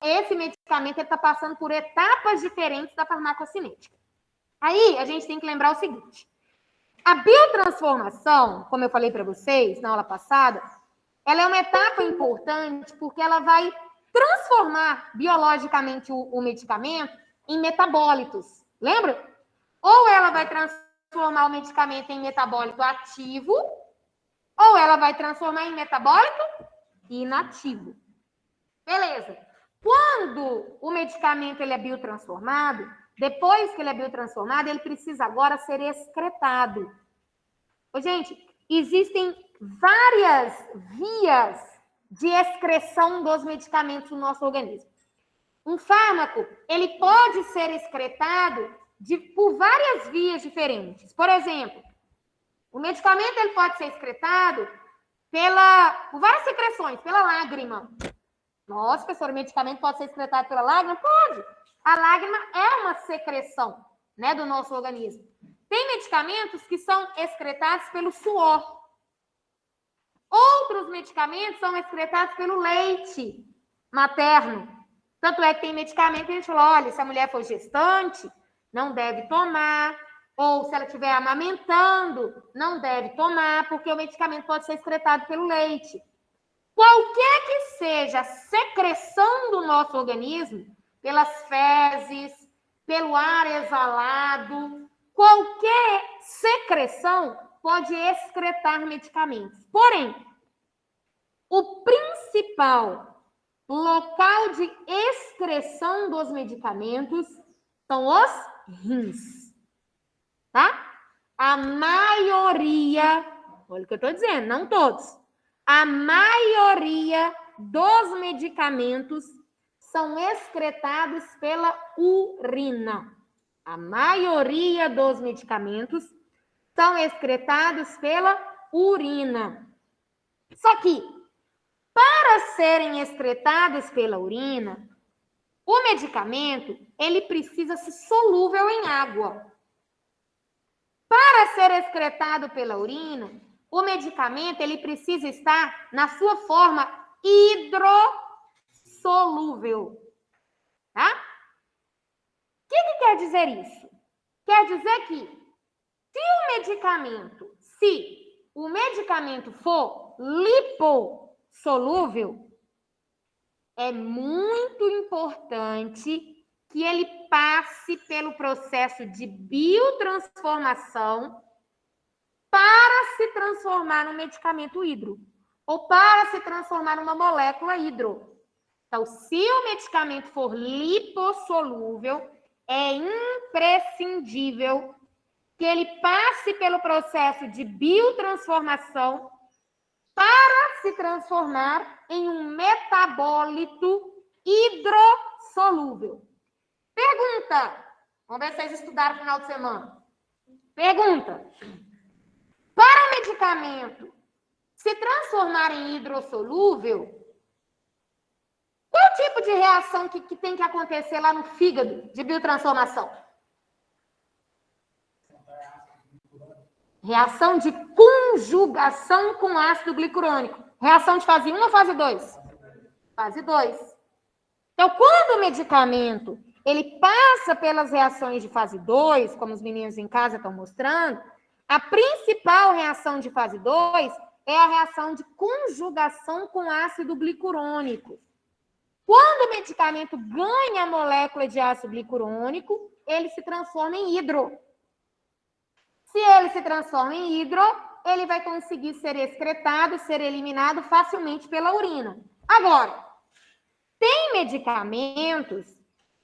esse medicamento está passando por etapas diferentes da farmacocinética. Aí, a gente tem que lembrar o seguinte. A biotransformação, como eu falei para vocês na aula passada, ela é uma etapa importante porque ela vai transformar biologicamente o medicamento em metabólitos. Lembra? Ou ela vai transformar o medicamento em metabólito ativo, ou ela vai transformar em metabólito inativo. Beleza. Quando o medicamento ele é biotransformado, depois que ele é biotransformado, ele precisa agora ser excretado. Gente, existem várias vias de excreção dos medicamentos no nosso organismo. Um fármaco, ele pode ser excretado por várias vias diferentes. Por exemplo, o medicamento ele pode ser excretado por várias secreções, pela lágrima. Nossa, professor, o medicamento pode ser excretado pela lágrima? Pode. A lágrima é uma secreção, né, do nosso organismo. Tem medicamentos que são excretados pelo suor. Outros medicamentos são excretados pelo leite materno. Tanto é que tem medicamento que a gente fala, olha, se a mulher for gestante, não deve tomar. Ou se ela estiver amamentando, não deve tomar, porque o medicamento pode ser excretado pelo leite. Qualquer que seja a secreção do nosso organismo, pelas fezes, pelo ar exalado, qualquer secreção pode excretar medicamentos. Porém, o principal local de excreção dos medicamentos são os rins. Tá? A maioria, olha o que eu estou dizendo, não todos. A maioria dos medicamentos são excretados pela urina. A maioria dos medicamentos são excretados pela urina. Só que, para serem excretados pela urina, o medicamento, ele precisa ser solúvel em água. Para ser excretado pela urina, o medicamento ele precisa estar na sua forma hidrossolúvel. Tá? O que quer dizer isso? Quer dizer que se o medicamento for lipossolúvel, é muito importante que ele passe pelo processo de biotransformação para se transformar num medicamento hidro, ou para se transformar numa molécula hidro. Então, se o medicamento for lipossolúvel, é imprescindível que ele passe pelo processo de biotransformação para se transformar em um metabólito hidrossolúvel. Pergunta. Vamos ver se vocês estudaram no final de semana. Pergunta. Para o medicamento se transformar em hidrossolúvel, qual tipo de reação que tem que acontecer lá no fígado de biotransformação? Reação de conjugação com ácido glicurônico. Reação de fase 1 ou fase 2? Fase 2. Então, quando o medicamento ele passa pelas reações de fase 2, como os meninos em casa estão mostrando, a principal reação de fase 2 é a reação de conjugação com ácido glicurônico. Quando o medicamento ganha a molécula de ácido glicurônico, ele se transforma em hidro. Se ele se transforma em hidro, ele vai conseguir ser excretado, ser eliminado facilmente pela urina. Agora, tem medicamentos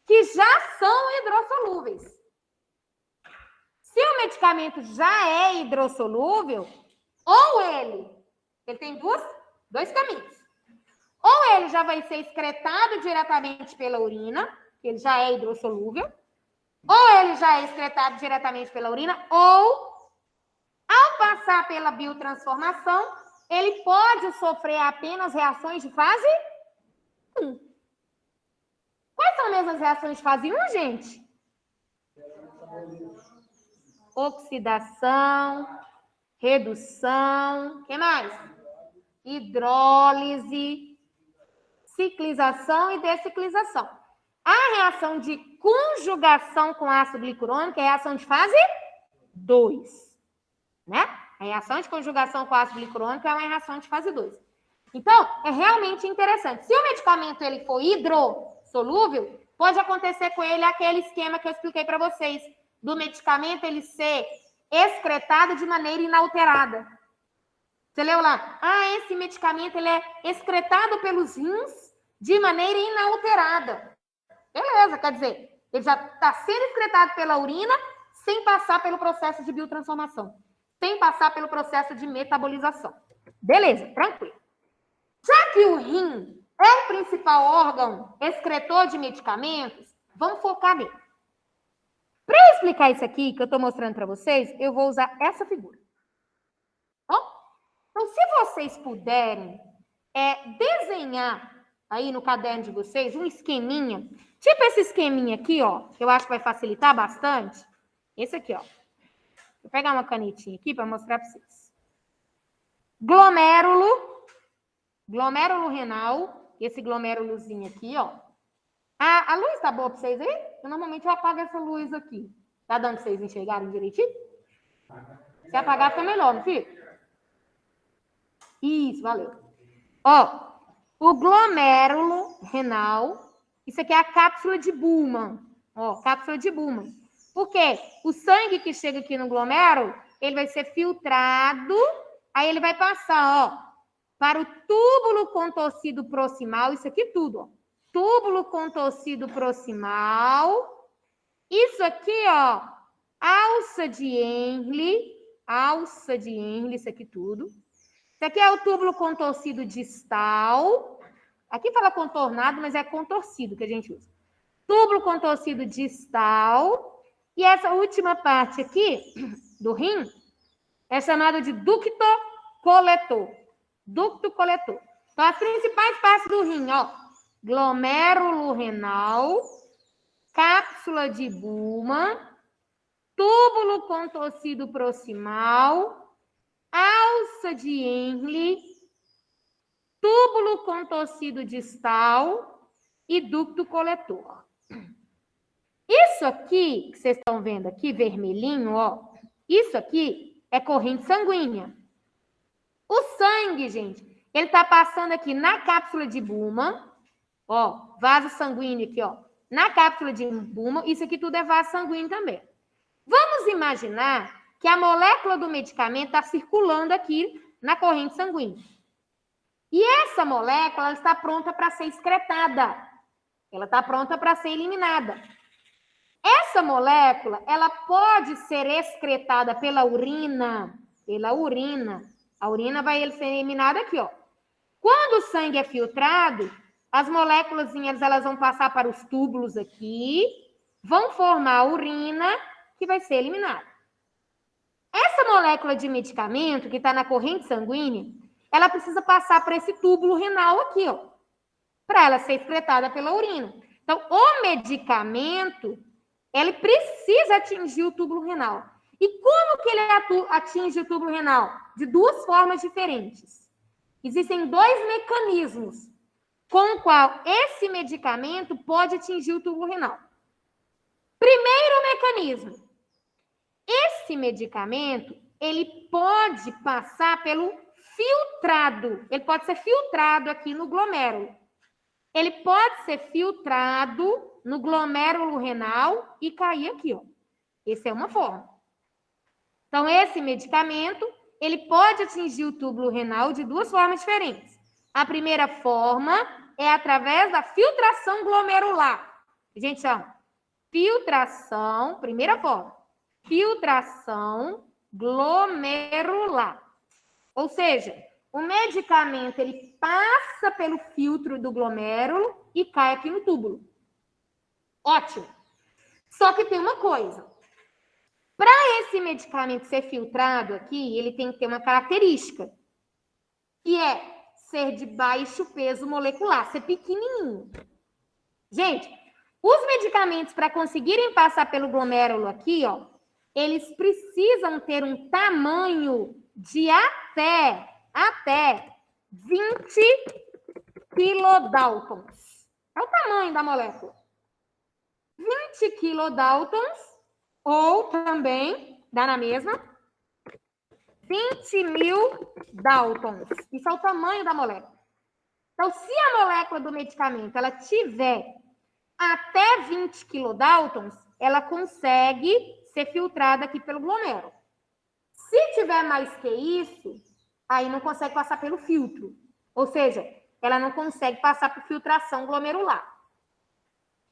que já são hidrossolúveis. Se o medicamento já é hidrossolúvel, ou ele tem dois caminhos. Ou ele já vai ser excretado diretamente pela urina, que ele já é hidrossolúvel, ou ele já é excretado diretamente pela urina, ou, ao passar pela biotransformação, ele pode sofrer apenas reações de fase 1. Quais são mesmo as reações de fase 1, gente? Oxidação, redução, o que mais? Hidrólise, ciclização e desciclização. A reação de conjugação com ácido glicurônico é a reação de fase 2, né? A reação de conjugação com ácido glicurônico é uma reação de fase 2. Então, é realmente interessante. Se o medicamento ele for hidrossolúvel, pode acontecer com ele aquele esquema que eu expliquei para vocês, do medicamento ele ser excretado de maneira inalterada. Você leu lá? Esse medicamento ele é excretado pelos rins de maneira inalterada. Beleza, quer dizer, ele já está sendo excretado pela urina sem passar pelo processo de biotransformação, sem passar pelo processo de metabolização. Beleza, tranquilo. Já que o rim é o principal órgão excretor de medicamentos, vamos focar nele. Para eu explicar isso aqui que eu estou mostrando para vocês, eu vou usar essa figura. Então, se vocês puderem desenhar aí no caderno de vocês um esqueminha, tipo esse esqueminha aqui, ó, que eu acho que vai facilitar bastante. Esse aqui, ó. Vou pegar uma canetinha aqui para mostrar para vocês. Glomérulo renal, esse glomérulozinho aqui, ó. A luz tá boa para vocês aí? Eu normalmente apago essa luz aqui. Tá dando para vocês enxergarem direitinho? Se apagar fica melhor, não fica? Isso, valeu. Ó, o glomérulo renal, isso aqui é a cápsula de Bowman. Ó, cápsula de Bowman. Por quê? O sangue que chega aqui no glomérulo, ele vai ser filtrado, aí ele vai passar, ó, para o túbulo contorcido proximal, isso aqui tudo, ó. Túbulo contorcido proximal. Isso aqui, ó, alça de Henle, isso aqui tudo. Isso aqui é o túbulo contorcido distal. Aqui fala contornado, mas é contorcido que a gente usa. Túbulo contorcido distal. E essa última parte aqui do rim é chamada de ducto coletor. Ducto coletor. Então, as principais partes do rim, ó. Glomérulo renal, cápsula de Bowman, túbulo contorcido proximal, alça de Henle, túbulo contorcido distal e ducto coletor. Isso aqui, que vocês estão vendo aqui, vermelhinho, ó, isso aqui é corrente sanguínea. O sangue, gente, ele tá passando aqui na cápsula de Bowman, ó, vaso sanguíneo aqui, ó, na cápsula de Bowman, isso aqui tudo é vaso sanguíneo também. Vamos imaginar que a molécula do medicamento está circulando aqui na corrente sanguínea. E essa molécula ela está pronta para ser excretada. Ela está pronta para ser eliminada. Essa molécula, ela pode ser excretada pela urina. A urina vai ser eliminada aqui, ó. Quando o sangue é filtrado, as moléculas elas vão passar para os túbulos aqui, vão formar a urina, que vai ser eliminada. Essa molécula de medicamento que está na corrente sanguínea, ela precisa passar para esse túbulo renal aqui, ó, para ela ser excretada pela urina. Então, o medicamento, ele precisa atingir o túbulo renal. E como que ele atinge o túbulo renal? De duas formas diferentes. Existem dois mecanismos com o qual esse medicamento pode atingir o túbulo renal. Primeiro mecanismo. Esse medicamento, ele pode passar pelo filtrado. Ele pode ser filtrado aqui no glomérulo. Ele pode ser filtrado no glomérulo renal e cair aqui, ó. Essa é uma forma. Então, esse medicamento, ele pode atingir o túbulo renal de duas formas diferentes. A primeira forma é através da filtração glomerular. A gente chama filtração, primeira forma, filtração glomerular. Ou seja, o medicamento, ele passa pelo filtro do glomérulo e cai aqui no túbulo. Ótimo. Só que tem uma coisa. Para esse medicamento ser filtrado aqui, ele tem que ter uma característica, que é ser de baixo peso molecular, ser pequenininho. Gente, os medicamentos, para conseguirem passar pelo glomérulo aqui, ó, eles precisam ter um tamanho de até 20 kilodaltons. É o tamanho da molécula. 20 kilodaltons, ou também, dá na mesma, 20 mil daltons. Isso é o tamanho da molécula. Então, se a molécula do medicamento ela tiver até 20 kilodaltons, ela consegue ser filtrada aqui pelo glomérulo. Se tiver mais que isso, aí não consegue passar pelo filtro. Ou seja, ela não consegue passar por filtração glomerular.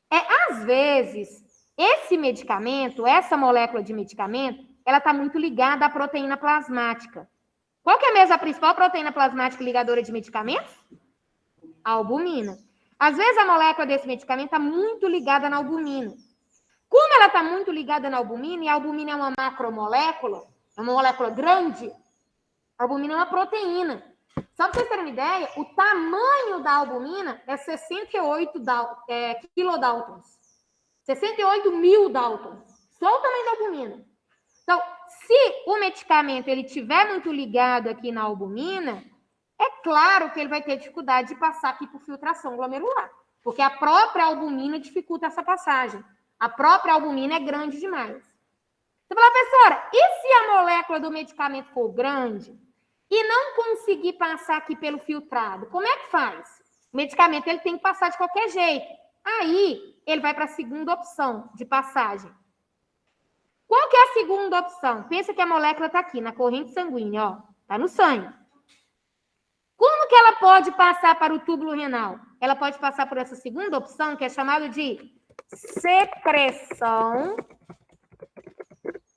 Às vezes, esse medicamento, essa molécula de medicamento, ela está muito ligada à proteína plasmática. Qual que é mesmo a principal proteína plasmática ligadora de medicamentos? A albumina. Às vezes, a molécula desse medicamento está muito ligada na albumina. Como ela está muito ligada na albumina, e a albumina é uma macromolécula, é uma molécula grande, a albumina é uma proteína. Só para vocês terem uma ideia, o tamanho da albumina é 68 kilodaltons. 68 mil daltons. Só o tamanho da albumina. Então, se o medicamento ele estiver muito ligado aqui na albumina, é claro que ele vai ter dificuldade de passar aqui por filtração glomerular. Porque a própria albumina dificulta essa passagem. A própria albumina é grande demais. Você fala, professora, e se a molécula do medicamento for grande e não conseguir passar aqui pelo filtrado? Como é que faz? O medicamento ele tem que passar de qualquer jeito. Aí, ele vai para a segunda opção de passagem. Qual que é a segunda opção? Pensa que a molécula está aqui, na corrente sanguínea, ó. Está no sangue. Como que ela pode passar para o túbulo renal? Ela pode passar por essa segunda opção, que é chamada de secreção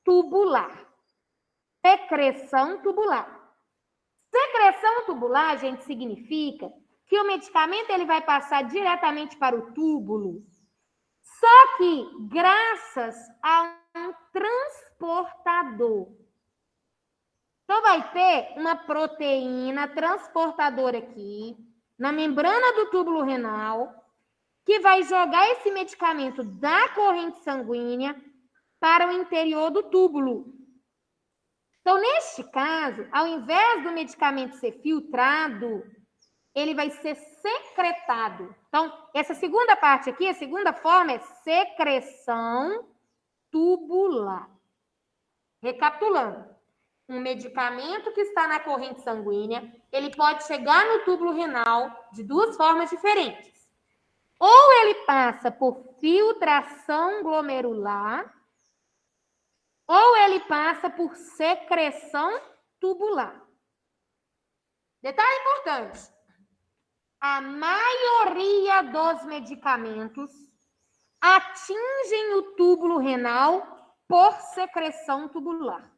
tubular. Secreção tubular. Secreção tubular, gente, significa que o medicamento ele vai passar diretamente para o túbulo, só que graças a um transportador. Então, vai ter uma proteína transportadora aqui, na membrana do túbulo renal, que vai jogar esse medicamento da corrente sanguínea para o interior do túbulo. Então, neste caso, ao invés do medicamento ser filtrado, ele vai ser secretado. Então, essa segunda parte aqui, a segunda forma é secreção tubular. Recapitulando, um medicamento que está na corrente sanguínea, ele pode chegar no túbulo renal de duas formas diferentes. Ou ele passa por filtração glomerular, ou ele passa por secreção tubular. Detalhe importante. A maioria dos medicamentos atingem o túbulo renal por secreção tubular.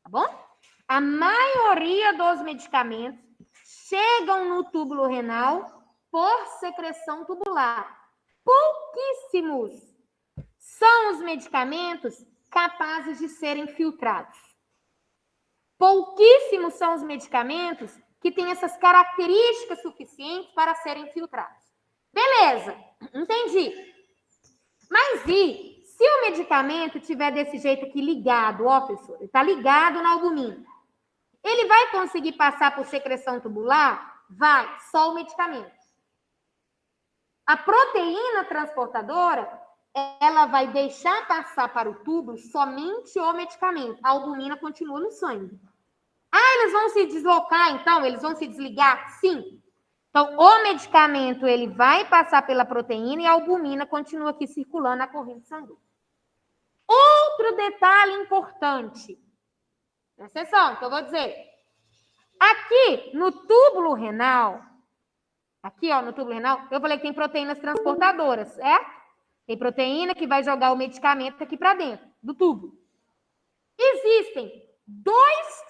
Tá bom? A maioria dos medicamentos chegam no túbulo renal por secreção tubular. Pouquíssimos são os medicamentos capazes de serem filtrados. Pouquíssimos são os medicamentos que têm essas características suficientes para serem filtrados. Beleza, entendi. Mas e se o medicamento estiver desse jeito aqui ligado, ó, professor, ele está ligado na albumina, ele vai conseguir passar por secreção tubular? Vai, só o medicamento. A proteína transportadora, ela vai deixar passar para o túbulo somente o medicamento. A albumina continua no sangue. Ah, eles vão se deslocar, então? Eles vão se desligar? Sim. Então, o medicamento, ele vai passar pela proteína e a albumina continua aqui circulando na corrente sanguínea. Outro detalhe importante. Presta atenção, que eu vou dizer. Aqui, no túbulo renal, aqui, ó, no túbulo renal, eu falei que tem proteínas transportadoras, certo? Tem proteína que vai jogar o medicamento aqui para dentro do tubo. Existem 2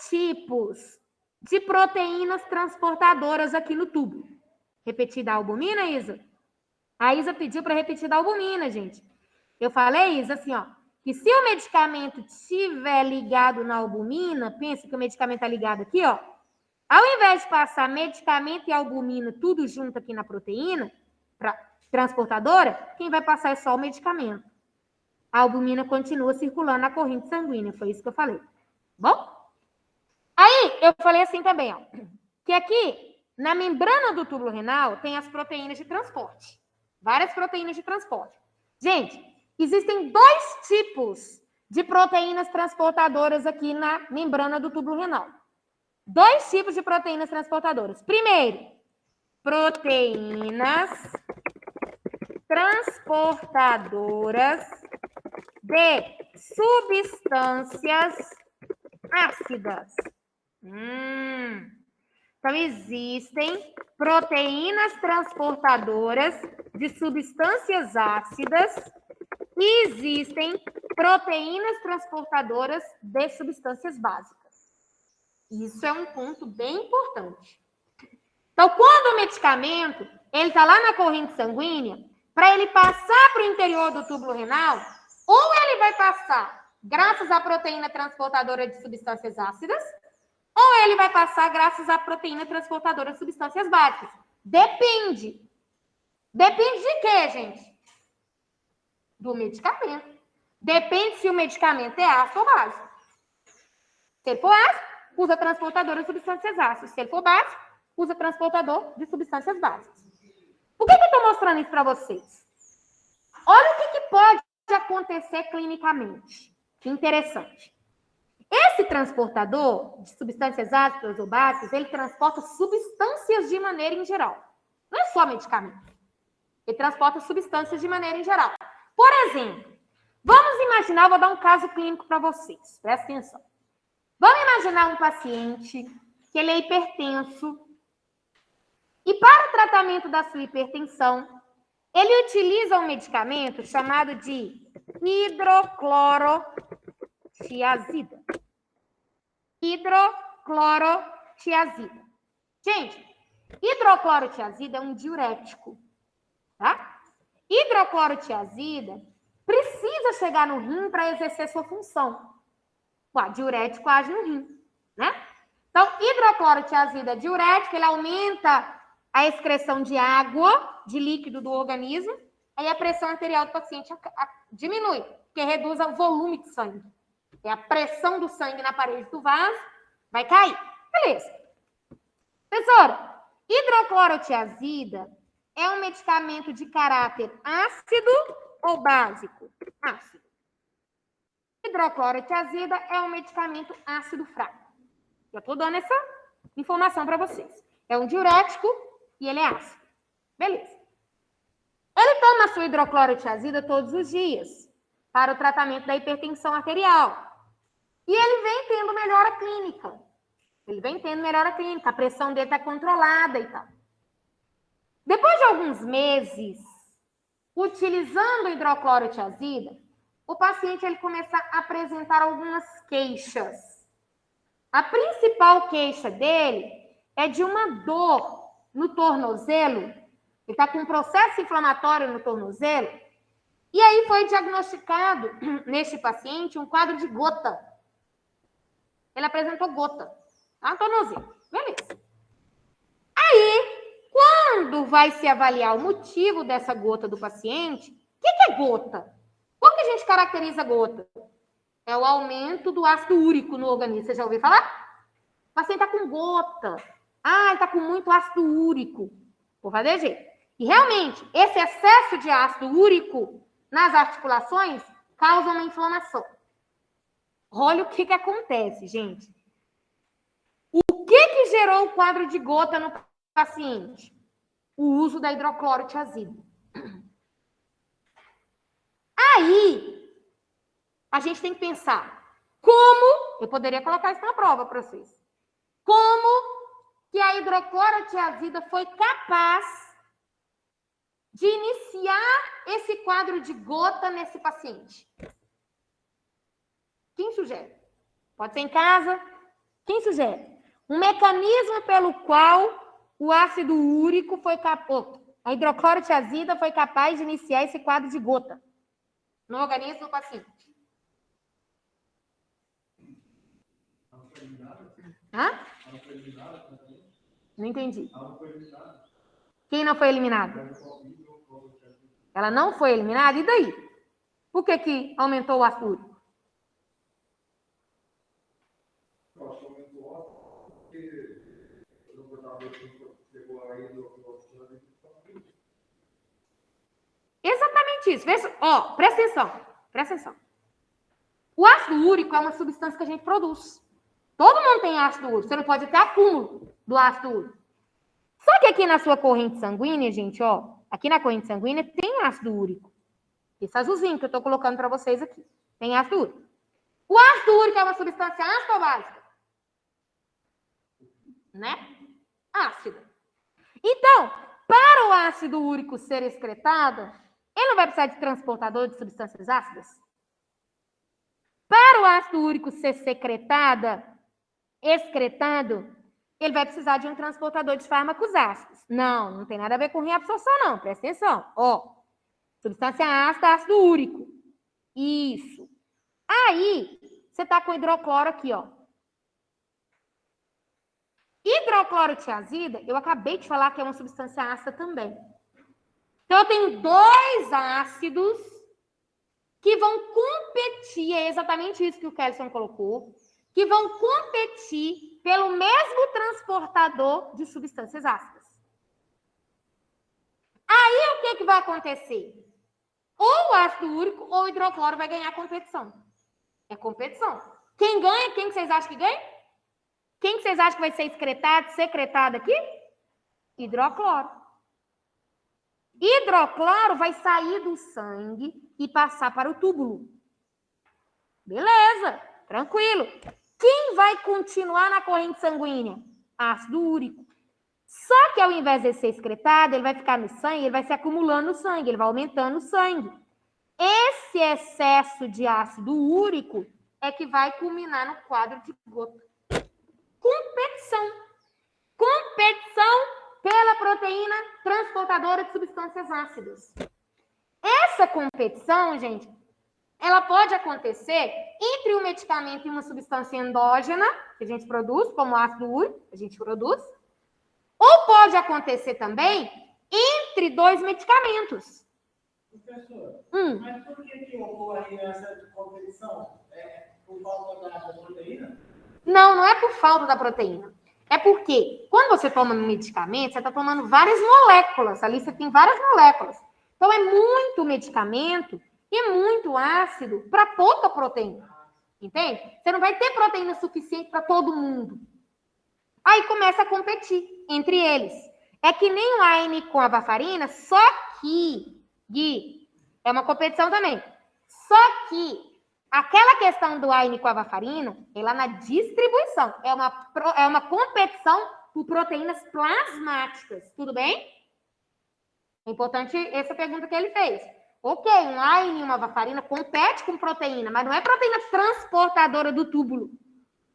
tipos de proteínas transportadoras aqui no tubo. Repetir da albumina, Isa? A Isa pediu para repetir da albumina, gente. Eu falei, Isa, assim, ó, que se o medicamento estiver ligado na albumina, pensa que o medicamento está ligado aqui, ó. Ao invés de passar medicamento e albumina tudo junto aqui na proteína, transportadora, quem vai passar é só o medicamento. A albumina continua circulando na corrente sanguínea, foi isso que eu falei. Bom? Aí, eu falei assim também, ó, que aqui Na membrana do túbulo renal tem as proteínas de transporte. Várias proteínas de transporte. Gente, existem 2 tipos de proteínas transportadoras aqui na membrana do túbulo renal. 2 tipos de proteínas transportadoras. Primeiro, proteínas transportadoras de substâncias ácidas. Então, existem proteínas transportadoras de substâncias ácidas e existem proteínas transportadoras de substâncias básicas. Isso é um ponto bem importante. Então, quando o medicamento ele está lá na corrente sanguínea, para ele passar para o interior do túbulo renal, ou ele vai passar graças à proteína transportadora de substâncias ácidas, ou ele vai passar graças à proteína transportadora de substâncias básicas. Depende. Depende de quê, gente? Do medicamento. Depende se o medicamento é ácido ou básico. Se ele for ácido, usa transportador de substâncias ácidas. Se ele for básico, usa transportador de substâncias básicas. Por que eu estou mostrando isso para vocês? Olha o que pode acontecer clinicamente. Que interessante. Esse transportador de substâncias ácidas ou básicas, ele transporta substâncias de maneira em geral. Não é só medicamento. Ele transporta substâncias de maneira em geral. Por exemplo, vamos imaginar, vou dar um caso clínico para vocês. Presta atenção. Vamos imaginar um paciente que ele é hipertenso e para o tratamento da sua hipertensão, ele utiliza um medicamento chamado de hidroclorotiazida. Hidroclorotiazida. Gente, hidroclorotiazida é um diurético, tá? Hidroclorotiazida precisa chegar no rim para exercer sua função. O diurético age no rim, né? Então, hidroclorotiazida é diurético, ele aumenta a excreção de água, de líquido do organismo, aí a pressão arterial do paciente diminui, porque reduz o volume de sangue. E a pressão do sangue na parede do vaso vai cair. Beleza. Professora, hidroclorotiazida é um medicamento de caráter ácido ou básico? Ácido. Hidroclorotiazida é um medicamento ácido fraco. Eu estou dando essa informação para vocês. É um diurético e ele é ácido. Beleza. Ele toma a sua hidroclorotiazida todos os dias para o tratamento da hipertensão arterial. E ele vem tendo melhora clínica. A pressão dele está controlada e tal. Depois de alguns meses, utilizando hidroclorotiazida, o paciente ele começa a apresentar algumas queixas. A principal queixa dele é de uma dor no tornozelo. Ele está com um processo inflamatório no tornozelo. E aí foi diagnosticado, neste paciente, um quadro de gota. Ele apresentou gota. Tá? No tornozelo. Beleza. Aí, quando vai se avaliar o motivo dessa gota do paciente, o que é gota? Como que a gente caracteriza gota? É o aumento do ácido úrico no organismo. Você já ouviu falar? O paciente está com gota. Ele está com muito ácido úrico. Vou fazer jeito. E realmente, esse excesso de ácido úrico nas articulações causa uma inflamação. Olha o que acontece, gente. O que gerou o quadro de gota no paciente? O uso da hidroclorotiazida. Aí, a gente tem que pensar como, eu poderia colocar isso na prova para vocês, como que a hidroclorotiazida foi capaz de iniciar esse quadro de gota nesse paciente. Quem sugere? Pode ser em casa? Quem sugere? Um mecanismo pelo qual o ácido úrico foi capaz, a hidroclorotiazida foi capaz de iniciar esse quadro de gota no organismo do paciente. Hã? Não entendi. Quem não foi eliminado? Ela não foi eliminada? E daí? Por que aumentou o ácido úrico? exatamente isso. Veja, ó, presta atenção, presta atenção. O ácido úrico é uma substância que a gente produz. Todo mundo tem ácido úrico. Você não pode ter acúmulo do ácido úrico. Só que aqui na sua corrente sanguínea, gente, ó, aqui na corrente sanguínea tem ácido úrico. Esse azulzinho que eu estou colocando para vocês aqui. Tem ácido úrico. O ácido úrico é uma substância ácida ou básica? Né? Ácida. Então, para o ácido úrico ser excretado, ele não vai precisar de transportador de substâncias ácidas? Para o ácido úrico ser excretado, ele vai precisar de um transportador de fármacos ácidos. Não, não tem nada a ver com reabsorção, não. Presta atenção. Ó, substância ácida, ácido úrico. Isso. Aí, você está com hidrocloro aqui, ó. Hidroclorotiazida, eu acabei de falar que é uma substância ácida também. Então, eu tenho dois ácidos que vão competir, é exatamente isso que o Kelson colocou, que vão competir pelo mesmo transportador de substâncias ácidas. Aí, o que vai acontecer? Ou o ácido úrico ou o hidrocloro vai ganhar competição. É competição. Quem ganha? Quem que vocês acham que ganha? Quem que vocês acham que vai ser secretado aqui? Hidrocloro. Hidrocloro vai sair do sangue e passar para o túbulo. Beleza, tranquilo. Quem vai continuar na corrente sanguínea? Ácido úrico. Só que ao invés de ser excretado, ele vai ficar no sangue, ele vai se acumulando no sangue, ele vai aumentando o sangue. Esse excesso de ácido úrico é que vai culminar no quadro de gota. Competição. Competição pela proteína transportadora de substâncias ácidas. Essa competição, gente, ela pode acontecer entre um medicamento e uma substância endógena, que a gente produz, como ácido úrico, a gente produz, ou pode acontecer também entre dois medicamentos. Professor, mas por que ocorre essa competição? É por falta da proteína? Não, não é por falta da proteína. É porque, quando você toma um medicamento, você está tomando várias moléculas. Ali você tem várias moléculas. Então, é muito medicamento e muito ácido para pouca proteína. Entende? Você não vai ter proteína suficiente para todo mundo. Aí começa a competir entre eles. É que nem o AINE com a varfarina, só que, Gui, é uma competição também. Só que aquela questão do AINE com a varfarina, ela na distribuição, é uma competição por proteínas plasmáticas. Tudo bem? É importante essa pergunta que ele fez. Ok, um AINE e uma varfarina compete com proteína, mas não é proteína transportadora do túbulo.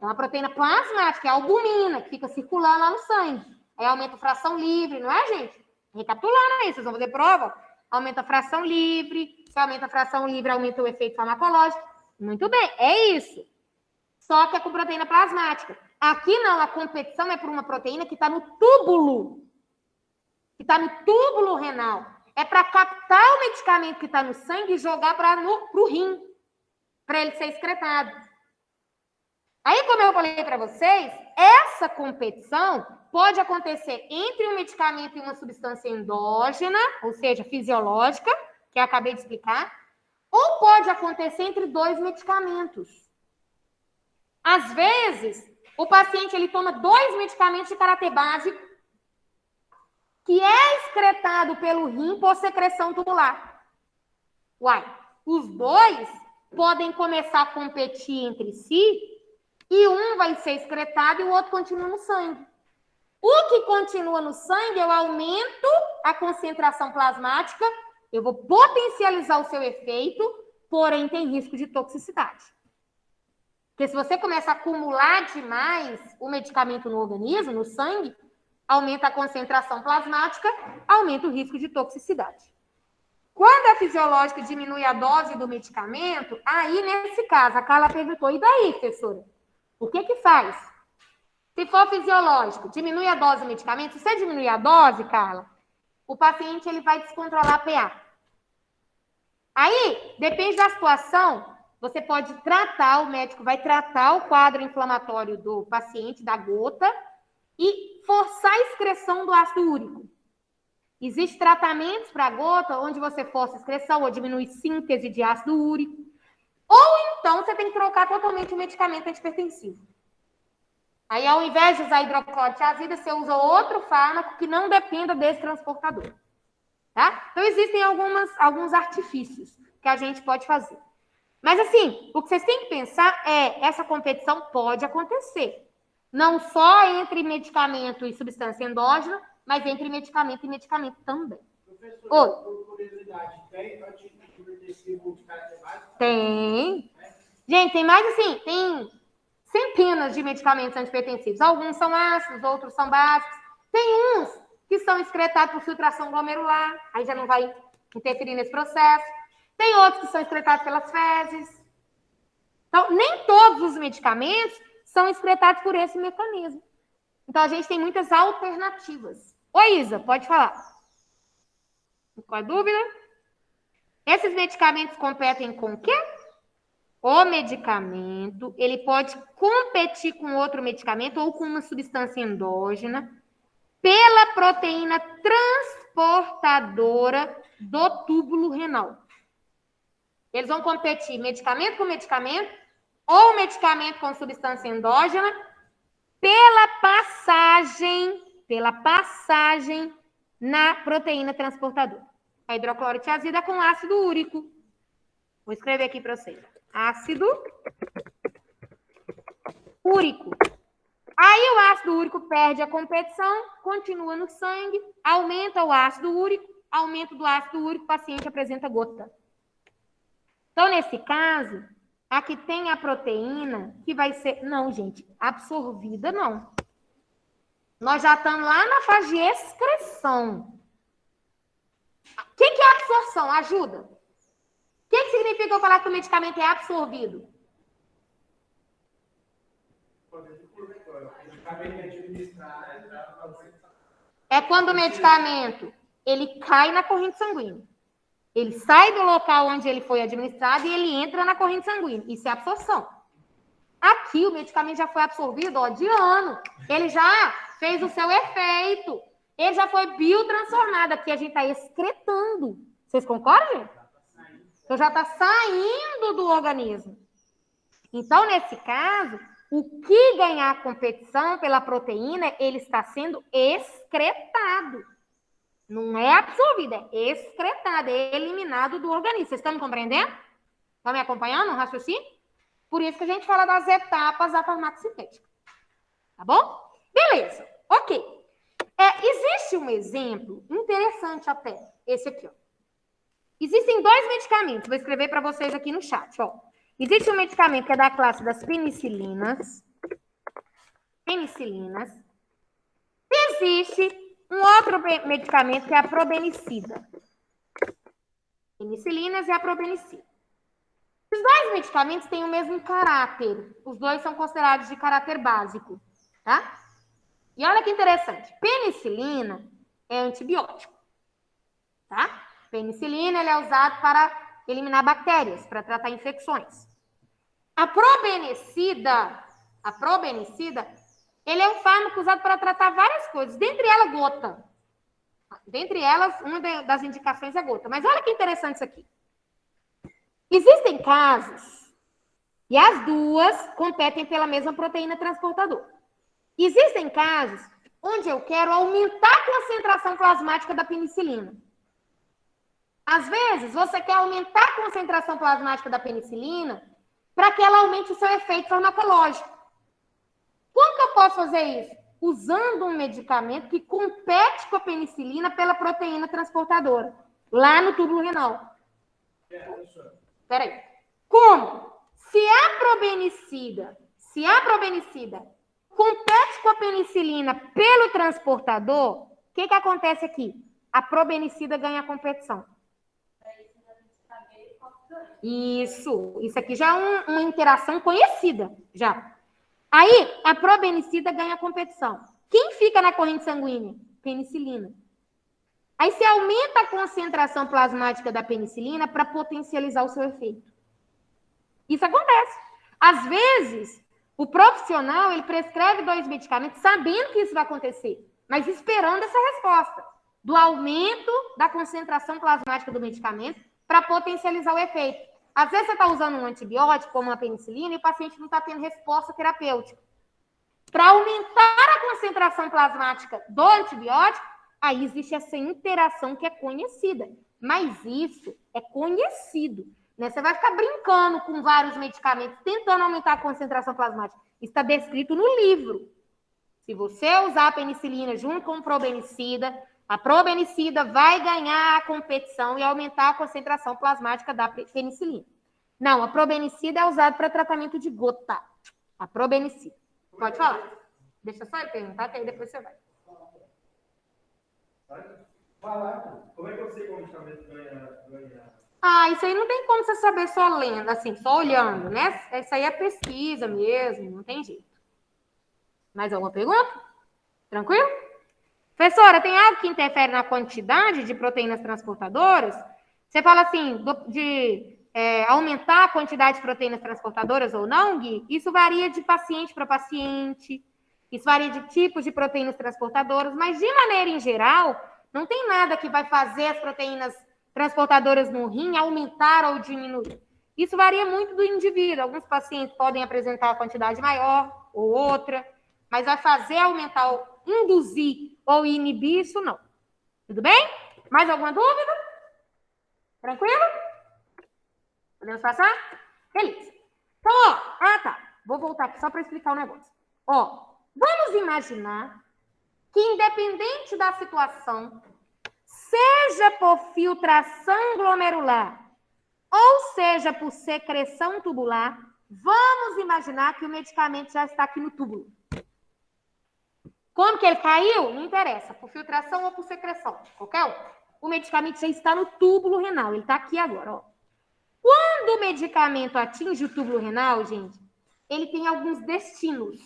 É uma proteína plasmática, é a albumina, que fica circulando lá no sangue. Aí aumenta a fração livre, não é, gente? Recapitulando aí, vocês vão fazer prova. Aumenta a fração livre. Se aumenta a fração livre, aumenta o efeito farmacológico. Muito bem, é isso. Só que é com proteína plasmática. Aqui não, a competição é por uma proteína que está no túbulo. Que está no túbulo renal. É para captar o medicamento que está no sangue e jogar para o rim. Para ele ser excretado. Aí, como eu falei para vocês, essa competição pode acontecer entre um medicamento e uma substância endógena, ou seja, fisiológica, que eu acabei de explicar, ou pode acontecer entre dois medicamentos. Às vezes, o paciente ele toma dois medicamentos de caráter básico, que é excretado pelo rim por secreção tubular. Uai, os dois podem começar a competir entre si, e um vai ser excretado e o outro continua no sangue. O que continua no sangue, eu aumento a concentração plasmática, eu vou potencializar o seu efeito, porém tem risco de toxicidade. Porque se você começa a acumular demais o medicamento no organismo, no sangue, aumenta a concentração plasmática, aumenta o risco de toxicidade. Quando é fisiológico e diminui a dose do medicamento, aí nesse caso, a Carla perguntou, e daí, professora? O que faz? Se for fisiológico, diminui a dose do medicamento. Se você diminuir a dose, Carla, o paciente ele vai descontrolar a PA. Aí, depende da situação, você pode tratar, o médico vai tratar o quadro inflamatório do paciente, da gota, e forçar a excreção do ácido úrico. Existem tratamentos para gota onde você força a excreção ou diminui síntese de ácido úrico. Ou então você tem que trocar totalmente o medicamento antihipertensivo. Aí, ao invés de usar hidroclorotiazida, você usa outro fármaco que não dependa desse transportador. Tá? Então, existem alguns artifícios que a gente pode fazer. Mas, assim, o que vocês têm que pensar é essa competição pode acontecer. Não só entre medicamento e substância endógena, mas entre medicamento e medicamento também. Professor, Oi. por curiosidade, tem antihipertensivo de caráter básico? Tem. Gente, tem mais assim, tem centenas de medicamentos antihipertensivos. Alguns são ácidos, outros são básicos. Tem uns que são excretados por filtração glomerular, aí já não vai interferir nesse processo. Tem outros que são excretados pelas fezes. Então, nem todos os medicamentos são excretados por esse mecanismo. Então, a gente tem muitas alternativas. Oi, Isa, pode falar. Qual a dúvida? Esses medicamentos competem com o quê? O medicamento, ele pode competir com outro medicamento ou com uma substância endógena pela proteína transportadora do túbulo renal. Eles vão competir medicamento com medicamento ou medicamento com substância endógena pela passagem na proteína transportadora. A hidroclorotiazida com ácido úrico. Vou escrever aqui para vocês. Ácido úrico. Aí o ácido úrico perde a competição, continua no sangue, aumenta o ácido úrico, aumento do ácido úrico, o paciente apresenta gota. Então, nesse caso, aqui tem a proteína que vai ser... Não, gente, absorvida não. Nós já estamos lá na fase de excreção. O que é absorção? Ajuda. O que significa eu falar que o medicamento é absorvido? É quando o medicamento ele cai na corrente sanguínea. Ele sai do local onde ele foi administrado e ele entra na corrente sanguínea. Isso é absorção. Aqui o medicamento já foi absorvido, ó, de ano. Ele já fez o seu efeito. Ele já foi biotransformado. Aqui a gente está excretando. Vocês concordam, gente? Então já está saindo do organismo. Então, nesse caso, o que ganhar competição pela proteína, ele está sendo excretado. Não é absorvido, é excretado, é eliminado do organismo. Vocês estão me compreendendo? Estão me acompanhando no raciocínio? Por isso que a gente fala das etapas da farmacocinética. Tá bom? Beleza. Ok. Existe um exemplo interessante até, esse aqui, ó. Existem 2 medicamentos, vou escrever para vocês aqui no chat, ó. Existe um medicamento que é da classe das penicilinas. Existe um outro medicamento que é a probenicida. Penicilinas e a probenicida. Os 2 medicamentos têm o mesmo caráter. Os 2 são considerados de caráter básico, tá? E olha que interessante. Penicilina é antibiótico, tá? Penicilina ele é usado para eliminar bactérias, para tratar infecções. A probenicida, ele é um fármaco usado para tratar várias coisas, dentre elas gota. Dentre elas, uma das indicações é gota. Mas olha que interessante isso aqui. Existem casos, e as duas competem pela mesma proteína transportadora. Existem casos onde eu quero aumentar a concentração plasmática da penicilina. Às vezes, você quer aumentar a concentração plasmática da penicilina para que ela aumente o seu efeito farmacológico. Como que eu posso fazer isso? Usando um medicamento que compete com a penicilina pela proteína transportadora, lá no túbulo renal. Peraí. Como? Se a probenicida compete com a penicilina pelo transportador, o que acontece aqui? A probenicida ganha a competição. Isso aqui já é uma interação conhecida, já. Aí, a probenicida ganha a competição. Quem fica na corrente sanguínea? Penicilina. Aí, você aumenta a concentração plasmática da penicilina para potencializar o seu efeito. Isso acontece. Às vezes, o profissional, ele prescreve 2 medicamentos sabendo que isso vai acontecer, mas esperando essa resposta. do aumento da concentração plasmática do medicamento para potencializar o efeito. Às vezes você está usando um antibiótico, como a penicilina, e o paciente não está tendo resposta terapêutica. Para aumentar a concentração plasmática do antibiótico, aí existe essa interação que é conhecida. Mas isso é conhecido. Né? Você vai ficar brincando com vários medicamentos, tentando aumentar a concentração plasmática. Isso está descrito no livro. Se você usar a penicilina junto com o probenicida, a probenicida vai ganhar a competição e aumentar a concentração plasmática da penicilina. Não, a probenicida é usada para tratamento de gota. A probenicida. Pode falar. Deixa só ele perguntar, que aí depois você vai. Como é que eu sei como o medicamento ganha? Isso aí não tem como você saber só lendo, assim, só olhando, né? Isso aí é pesquisa mesmo, não tem jeito. Mais alguma pergunta? Tranquilo? Professora, tem algo que interfere na quantidade de proteínas transportadoras? Você fala assim, aumentar a quantidade de proteínas transportadoras ou não, Gui? Isso varia de paciente para paciente, isso varia de tipos de proteínas transportadoras, mas de maneira em geral, não tem nada que vai fazer as proteínas transportadoras no rim aumentar ou diminuir. Isso varia muito do indivíduo. Alguns pacientes podem apresentar uma quantidade maior ou outra, mas vai fazer aumentar, induzir ou inibir, isso não. Tudo bem? Mais alguma dúvida? Tranquilo? Podemos passar? Beleza. Então, vou voltar aqui só para explicar o negócio. Vamos imaginar que, independente da situação, seja por filtração glomerular ou seja por secreção tubular, vamos imaginar que o medicamento já está aqui no túbulo. Como que ele caiu? Não interessa, por filtração ou por secreção, qualquer um. O medicamento já está no túbulo renal, ele está aqui agora, Quando o medicamento atinge o túbulo renal, gente, ele tem alguns destinos.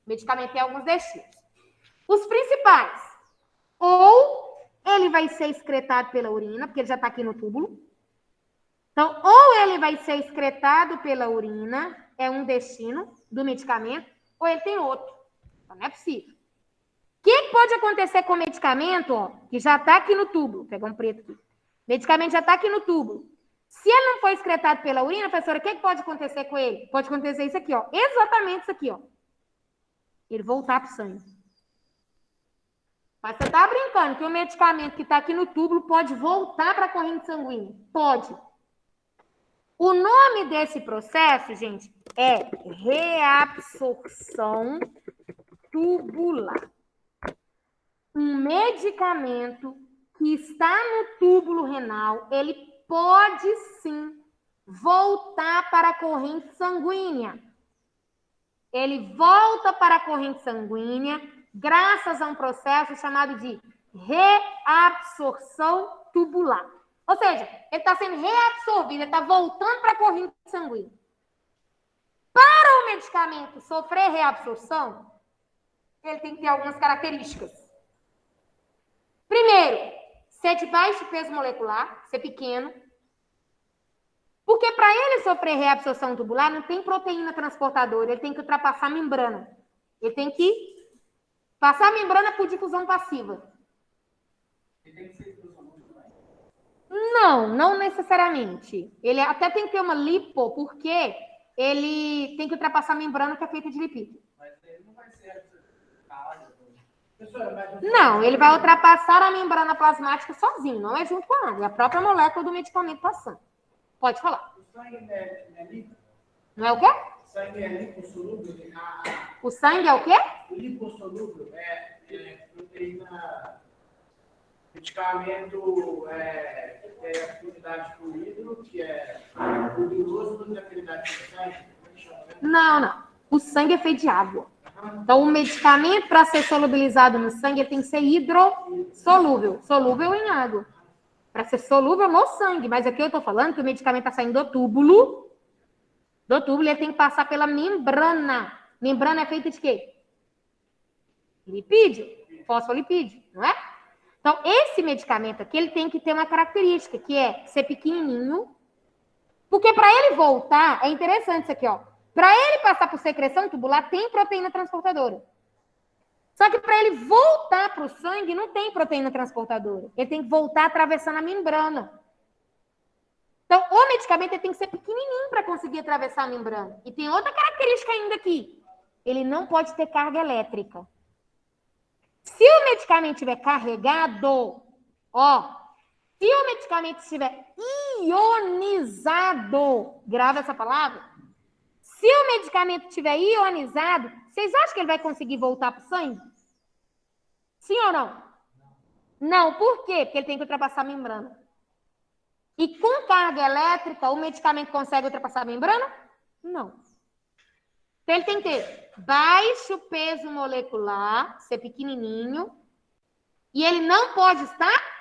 O medicamento tem alguns destinos. Os principais, ou ele vai ser excretado pela urina, porque ele já está aqui no túbulo. Então, ou ele vai ser excretado pela urina, é um destino do medicamento, ou ele tem outro. Então, não é possível. O que pode acontecer com o medicamento, que já está aqui no túbulo? Vou pegar um preto aqui. O medicamento já está aqui no túbulo. Se ele não for excretado pela urina, professora, o que pode acontecer com ele? Pode acontecer isso aqui, exatamente isso aqui, Ele voltar para o sangue. Mas você está brincando que o medicamento que está aqui no túbulo pode voltar para a corrente sanguínea? Pode. O nome desse processo, gente, é reabsorção tubular. Um medicamento que está no túbulo renal, ele pode sim voltar para a corrente sanguínea. Ele volta para a corrente sanguínea graças a um processo chamado de reabsorção tubular. Ou seja, ele está sendo reabsorvido, ele está voltando para a corrente sanguínea. Para o medicamento sofrer reabsorção, ele tem que ter algumas características. Primeiro, ser de baixo peso molecular, ser pequeno. Porque para ele sofrer reabsorção tubular, não tem proteína transportadora, ele tem que ultrapassar a membrana. Ele tem que passar a membrana por difusão passiva. Ele tem que ser difusão passiva? Não necessariamente. Ele até tem que ter uma lipo, porque ele tem que ultrapassar a membrana que é feita de lipídio. Mas ele não vai ser... Não, ele vai ultrapassar a membrana plasmática sozinho, não é junto com a água, é a própria molécula do medicamento passando. Pode falar. O sangue não é líquido? Não é o quê? O sangue é lipossolúvel? O sangue é o quê? O lipossolúvel é proteína, medicamento tem afinidade com o hidro, que é gorduroso, não tem afinidade com o sangue. Não. O sangue é feito de água. Então, o medicamento, para ser solubilizado no sangue, ele tem que ser hidrossolúvel. Solúvel em água. Para ser solúvel no sangue. Mas aqui eu estou falando que o medicamento está saindo do túbulo. Do túbulo, ele tem que passar pela membrana. Membrana é feita de quê? Lipídio. Fosfolipídio, não é? Então, esse medicamento aqui, ele tem que ter uma característica, que é ser pequenininho. Porque para ele voltar, é interessante isso aqui, Para ele passar por secreção tubular, tem proteína transportadora. Só que para ele voltar para o sangue, não tem proteína transportadora. Ele tem que voltar atravessando a membrana. Então, o medicamento ele tem que ser pequenininho para conseguir atravessar a membrana. E tem outra característica ainda aqui. Ele não pode ter carga elétrica. Se o medicamento estiver carregado, se o medicamento estiver ionizado, grava essa palavra. Se o medicamento estiver ionizado, vocês acham que ele vai conseguir voltar para o sangue? Sim ou não? Não, por quê? Porque ele tem que ultrapassar a membrana. E com carga elétrica, o medicamento consegue ultrapassar a membrana? Não. Então, ele tem que ter baixo peso molecular, ser pequenininho, e ele não pode estar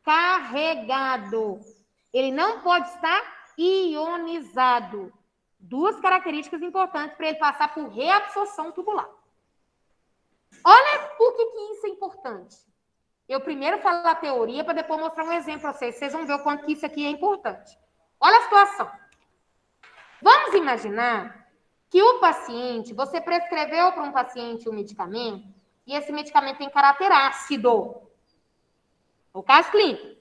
carregado. Ele não pode estar ionizado. Duas características importantes para ele passar por reabsorção tubular. Olha por que isso é importante. Eu primeiro falo a teoria para depois mostrar um exemplo para vocês. Vocês vão ver o quanto que isso aqui é importante. Olha a situação. Vamos imaginar que o paciente, você prescreveu para um paciente um medicamento e esse medicamento tem caráter ácido. O caso clínico.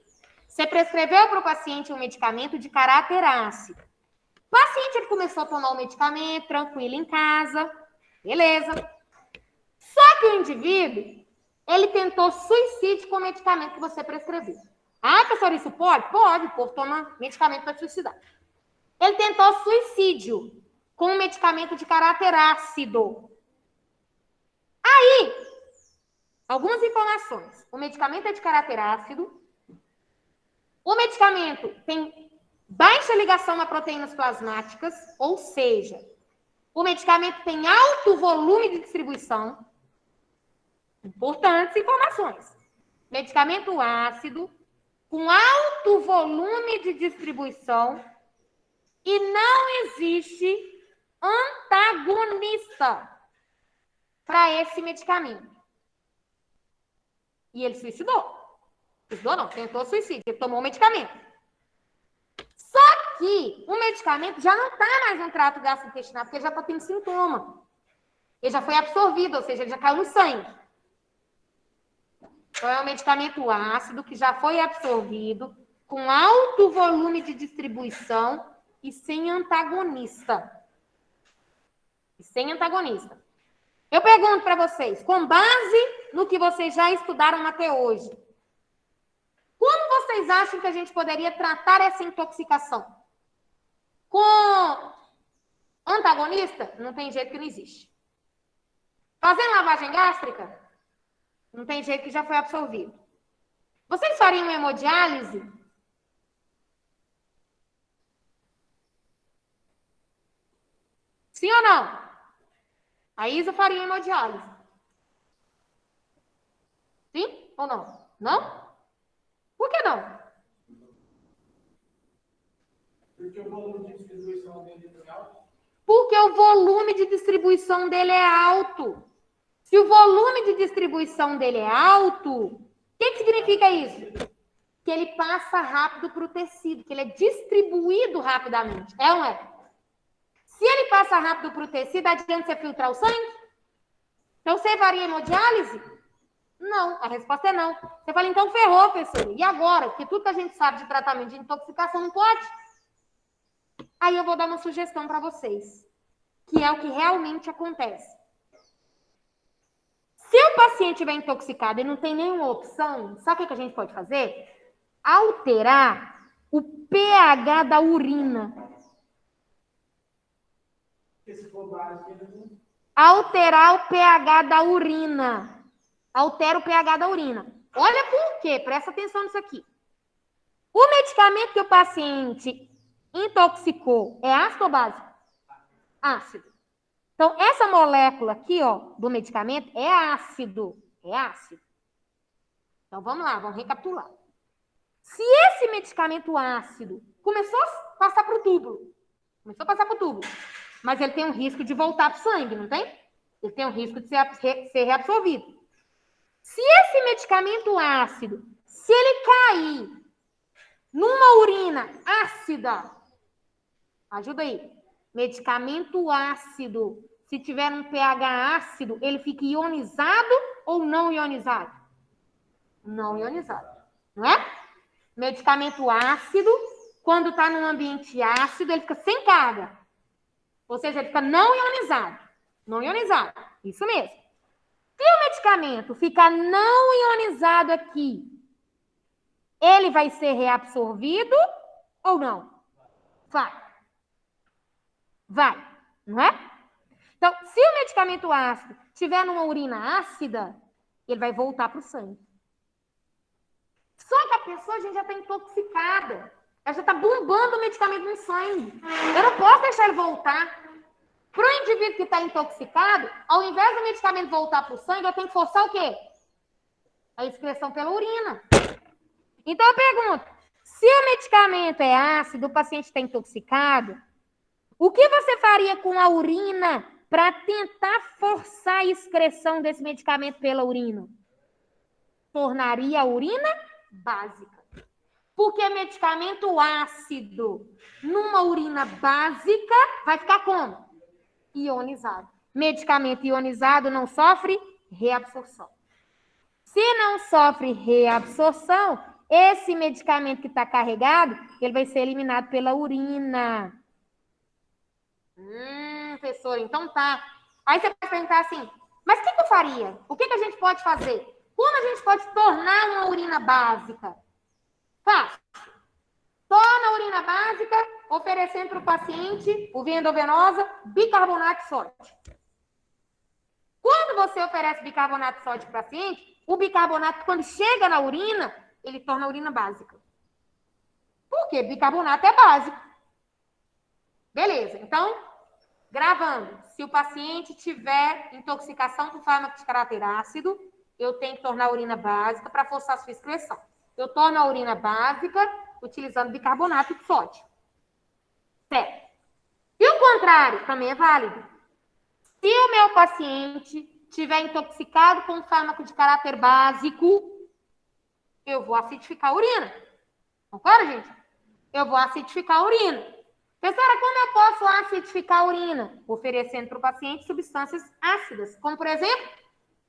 Você prescreveu para o paciente um medicamento de caráter ácido. O paciente ele começou a tomar o medicamento tranquilo em casa. Beleza. Só que o indivíduo, ele tentou suicídio com o medicamento que você prescreveu. Ah, professor, isso pode? Pode, o povo toma medicamento para suicidar. Ele tentou suicídio com um medicamento de caráter ácido. Aí, algumas informações. O medicamento é de caráter ácido. O medicamento tem baixa ligação a proteínas plasmáticas, ou seja, o medicamento tem alto volume de distribuição. Importantes informações. Medicamento ácido, com alto volume de distribuição, e não existe antagonista para esse medicamento. E ele suicidou. Suicidou não, tentou suicídio, ele tomou o medicamento. Só que o medicamento já não está mais no trato gastrointestinal, porque ele já está tendo sintoma. Ele já foi absorvido, ou seja, ele já caiu no sangue. Então, é um medicamento ácido que já foi absorvido, com alto volume de distribuição e sem antagonista. Eu pergunto para vocês, com base no que vocês já estudaram até hoje, como vocês acham que a gente poderia tratar essa intoxicação? Com antagonista? Não tem jeito que não existe. Fazendo lavagem gástrica? Não tem jeito que já foi absorvido. Vocês fariam hemodiálise? Sim ou não? A Isa faria hemodiálise. Sim ou não? Não? Por que não? Porque o volume de distribuição dele é alto. Porque o volume de distribuição dele é alto. Se o volume de distribuição dele é alto, o que significa isso? Que ele passa rápido para o tecido, que ele é distribuído rapidamente. É ou não é? Se ele passa rápido para o tecido, adianta você filtrar o sangue? Então, você faria hemodiálise? Não, a resposta é não. Você fala, então ferrou, professor. E agora? Porque tudo que a gente sabe de tratamento de intoxicação não pode. Aí eu vou dar uma sugestão para vocês, que é o que realmente acontece. Se o paciente estiver intoxicado e não tem nenhuma opção, sabe o que a gente pode fazer? Alterar o pH da urina. Alterar o pH da urina. Altera o pH da urina. Olha por quê? Presta atenção nisso aqui. O medicamento que o paciente intoxicou é ácido ou básico? Ácido. Então, essa molécula aqui, ó, do medicamento é ácido. É ácido. Então, vamos lá, vamos recapitular. Se esse medicamento ácido começou a passar para o túbulo, mas ele tem um risco de voltar para o sangue, não tem? Ele tem um risco de ser reabsorvido. Se esse medicamento ácido, se ele cair numa urina ácida, ajuda aí, medicamento ácido, se tiver um pH ácido, ele fica ionizado ou não ionizado? Não ionizado, não é? Medicamento ácido, quando está num ambiente ácido, ele fica sem carga. Ou seja, ele fica não ionizado. Não ionizado, isso mesmo. Se o medicamento ficar não ionizado aqui, ele vai ser reabsorvido ou não? Vai. Vai, não é? Então, se o medicamento ácido tiver numa urina ácida, ele vai voltar para o sangue. Só que a pessoa, gente, já está intoxicada. Ela já está bombando o medicamento no sangue. Eu não posso deixar ele voltar. Para o indivíduo que está intoxicado, ao invés do medicamento voltar para o sangue, eu tenho que forçar o quê? A excreção pela urina. Então, eu pergunto, se o medicamento é ácido, o paciente está intoxicado, o que você faria com a urina para tentar forçar a excreção desse medicamento pela urina? Tornaria a urina básica. Porque medicamento ácido numa urina básica vai ficar como? Ionizado. Medicamento ionizado não sofre reabsorção. Se não sofre reabsorção, esse medicamento que está carregado, ele vai ser eliminado pela urina. Professor, então tá. Aí você vai perguntar assim, mas o que eu faria? O que a gente pode fazer? Como a gente pode tornar uma urina básica? Fácil. Torna a urina básica, oferecendo para o paciente, por via endovenosa, bicarbonato de sódio. Quando você oferece bicarbonato de sódio para o paciente, o bicarbonato, quando chega na urina, ele torna a urina básica. Por quê? Bicarbonato é básico. Beleza, então, gravando. Se o paciente tiver intoxicação com fármaco de caráter ácido, eu tenho que tornar a urina básica para forçar a sua excreção. Eu torno a urina básica utilizando bicarbonato de sódio. Certo. E o contrário também é válido. Se o meu paciente estiver intoxicado com fármaco de caráter básico, eu vou acidificar a urina. Concorda, gente? Eu vou acidificar a urina. Professora, como eu posso acidificar a urina? Oferecendo para o paciente substâncias ácidas, como, por exemplo,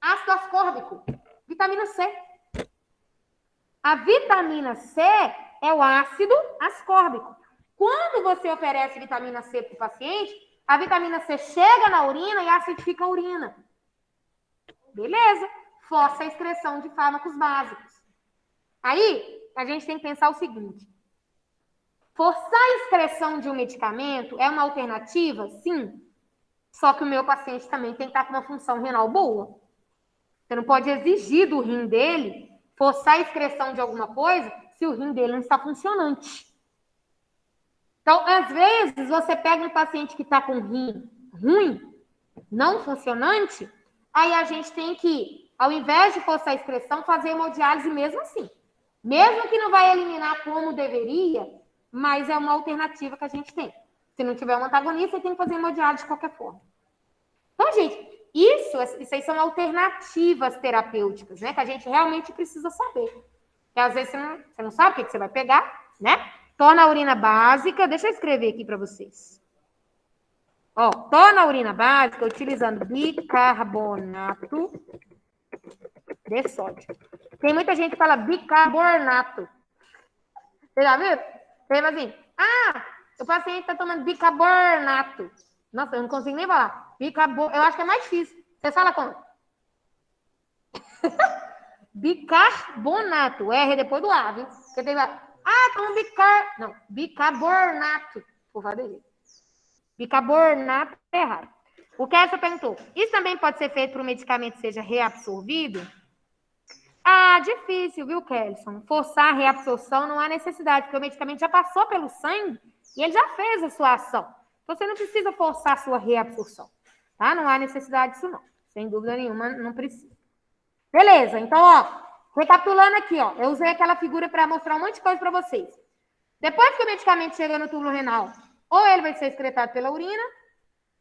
ácido ascórbico, vitamina C. A vitamina C é o ácido ascórbico. Quando você oferece vitamina C para o paciente, a vitamina C chega na urina e acidifica a urina. Beleza. Força a excreção de fármacos básicos. Aí, a gente tem que pensar o seguinte. Forçar a excreção de um medicamento é uma alternativa? Sim. Só que o meu paciente também tem que estar com uma função renal boa. Você não pode exigir do rim dele forçar a excreção de alguma coisa se o rim dele não está funcionante. Então, às vezes, você pega um paciente que está com rim ruim, não funcionante, aí a gente tem que, ao invés de forçar a excreção, fazer hemodiálise mesmo assim. Mesmo que não vai eliminar como deveria, mas é uma alternativa que a gente tem. Se não tiver um antagonista, você tem que fazer hemodiálise de qualquer forma. Então, gente, isso aí são alternativas terapêuticas, né? Que a gente realmente precisa saber. Porque às vezes você não sabe o que você vai pegar, né? Torna a urina básica. Deixa eu escrever aqui para vocês. Ó, torna a urina básica utilizando bicarbonato de sódio. Tem muita gente que fala bicarbonato. Você já viu? Você fala assim, o paciente está tomando bicarbonato. Nossa, eu não consigo nem falar. Eu acho que é mais difícil. Você fala como? Bicarbonato. O R é depois do A, viu? Você tem que falar, não, bicarbonato. Por favor, dele. Bicarbonato é errado. O que essa perguntou? Isso também pode ser feito para o medicamento que seja reabsorvido? Difícil, viu, Kelson? Forçar a reabsorção não há necessidade, porque o medicamento já passou pelo sangue e ele já fez a sua ação. Você não precisa forçar a sua reabsorção, tá? Não há necessidade disso, não. Sem dúvida nenhuma, não precisa. Beleza, então, ó, recapitulando aqui, ó, eu usei aquela figura para mostrar um monte de coisa para vocês. Depois que o medicamento chega no túbulo renal, ou ele vai ser excretado pela urina,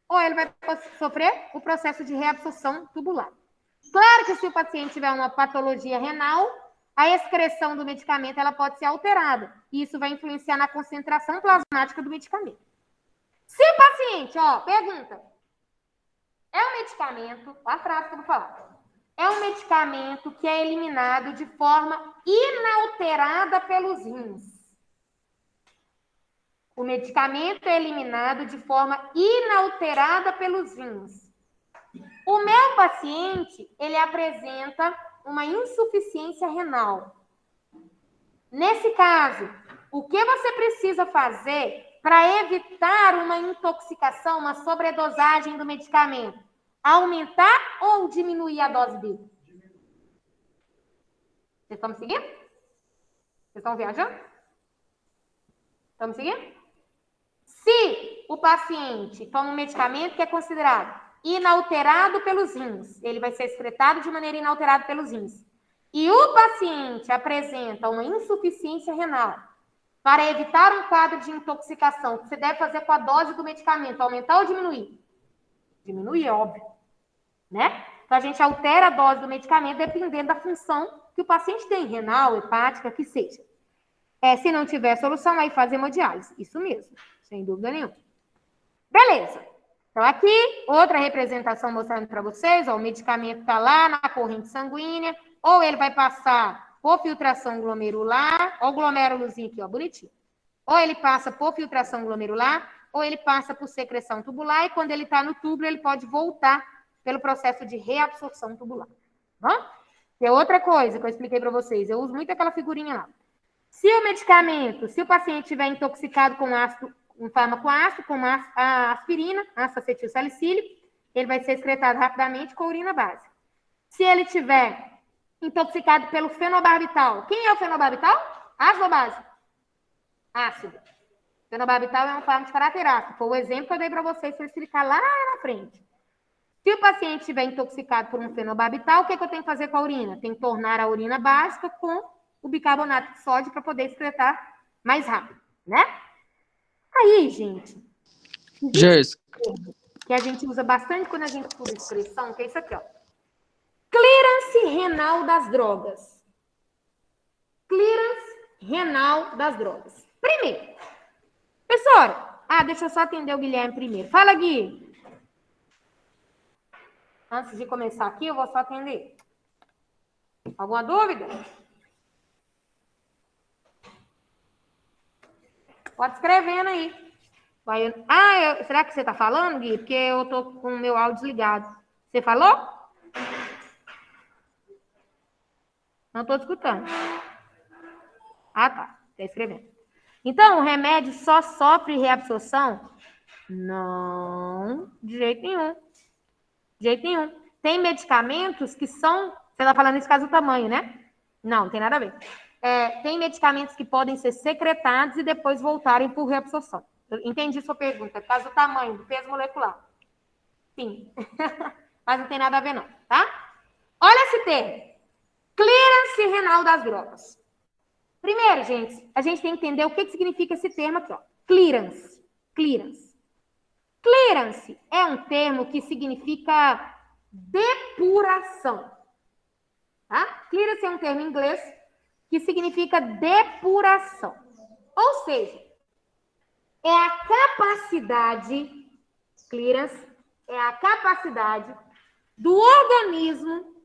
ou ele vai sofrer o processo de reabsorção tubular. Claro que se o paciente tiver uma patologia renal, a excreção do medicamento ela pode ser alterada. E isso vai influenciar na concentração plasmática do medicamento. Se o paciente, ó, pergunta, é um medicamento, a frase que eu vou falar, é um medicamento que é eliminado de forma inalterada pelos rins. O medicamento é eliminado de forma inalterada pelos rins. O meu paciente, ele apresenta uma insuficiência renal. Nesse caso, o que você precisa fazer para evitar uma intoxicação, uma sobredosagem do medicamento? Aumentar ou diminuir a dose dele? Vocês estão me seguindo? Vocês estão viajando? Estão me seguindo? Se o paciente toma um medicamento que é considerado inalterado pelos rins, ele vai ser excretado de maneira inalterada pelos rins, e o paciente apresenta uma insuficiência renal, para evitar um quadro de intoxicação, o que você deve fazer com a dose do medicamento? Aumentar ou diminuir? Diminuir, é óbvio. Né? Então, a gente altera a dose do medicamento dependendo da função que o paciente tem, renal, hepática, que seja. Se não tiver solução, aí faz hemodiálise. Isso mesmo, sem dúvida nenhuma. Beleza. Então, aqui, outra representação mostrando para vocês, ó, o medicamento está lá na corrente sanguínea, ou ele vai passar por filtração glomerular, ó o glomérulozinho aqui, ó, bonitinho. Ou ele passa por filtração glomerular, ou ele passa por secreção tubular, e quando ele está no túbulo, ele pode voltar pelo processo de reabsorção tubular. Bom? E outra coisa que eu expliquei para vocês, eu uso muito aquela figurinha lá. Se o medicamento, se o paciente estiver intoxicado com ácido, um fármaco ácido, como a aspirina, ácido acetil salicílico, ele vai ser excretado rapidamente com a urina básica. Se ele estiver intoxicado pelo fenobarbital, quem é o fenobarbital? Ácido ou base? Ácido. Fenobarbital é um fármaco de caráter ácido. Foi o exemplo que eu dei para vocês para explicar lá na frente. Se o paciente estiver intoxicado por um fenobarbital, o que eu tenho que fazer com a urina? Tem que tornar a urina básica com o bicarbonato de sódio para poder excretar mais rápido, né? Aí, gente, Jéssica, que a gente usa bastante quando a gente estuda expressão, que é isso aqui, ó. Clearance renal das drogas. Clearance renal das drogas. Primeiro, professora, deixa eu só atender o Guilherme primeiro. Fala, Gui. Antes de começar aqui, eu vou só atender. Alguma dúvida? Pode escrevendo aí. Será que você está falando, Gui? Porque eu estou com o meu áudio desligado. Você falou? Não estou escutando. Tá. Está escrevendo. Então, o remédio só sofre reabsorção? Não, de jeito nenhum. De jeito nenhum. Tem medicamentos que são... Você está falando nesse caso do tamanho, né? Não tem nada a ver. Tem medicamentos que podem ser secretados e depois voltarem por reabsorção. Eu entendi sua pergunta. Por causa do tamanho, do peso molecular. Sim. Mas não tem nada a ver, não. Tá? Olha esse termo. Clearance renal das drogas. Primeiro, gente, a gente tem que entender o que significa esse termo aqui, ó. Clearance. Clearance. Clearance é um termo que significa depuração. Tá? Clearance é um termo em inglês que significa depuração. Ou seja, é a capacidade, clearance, é a capacidade do organismo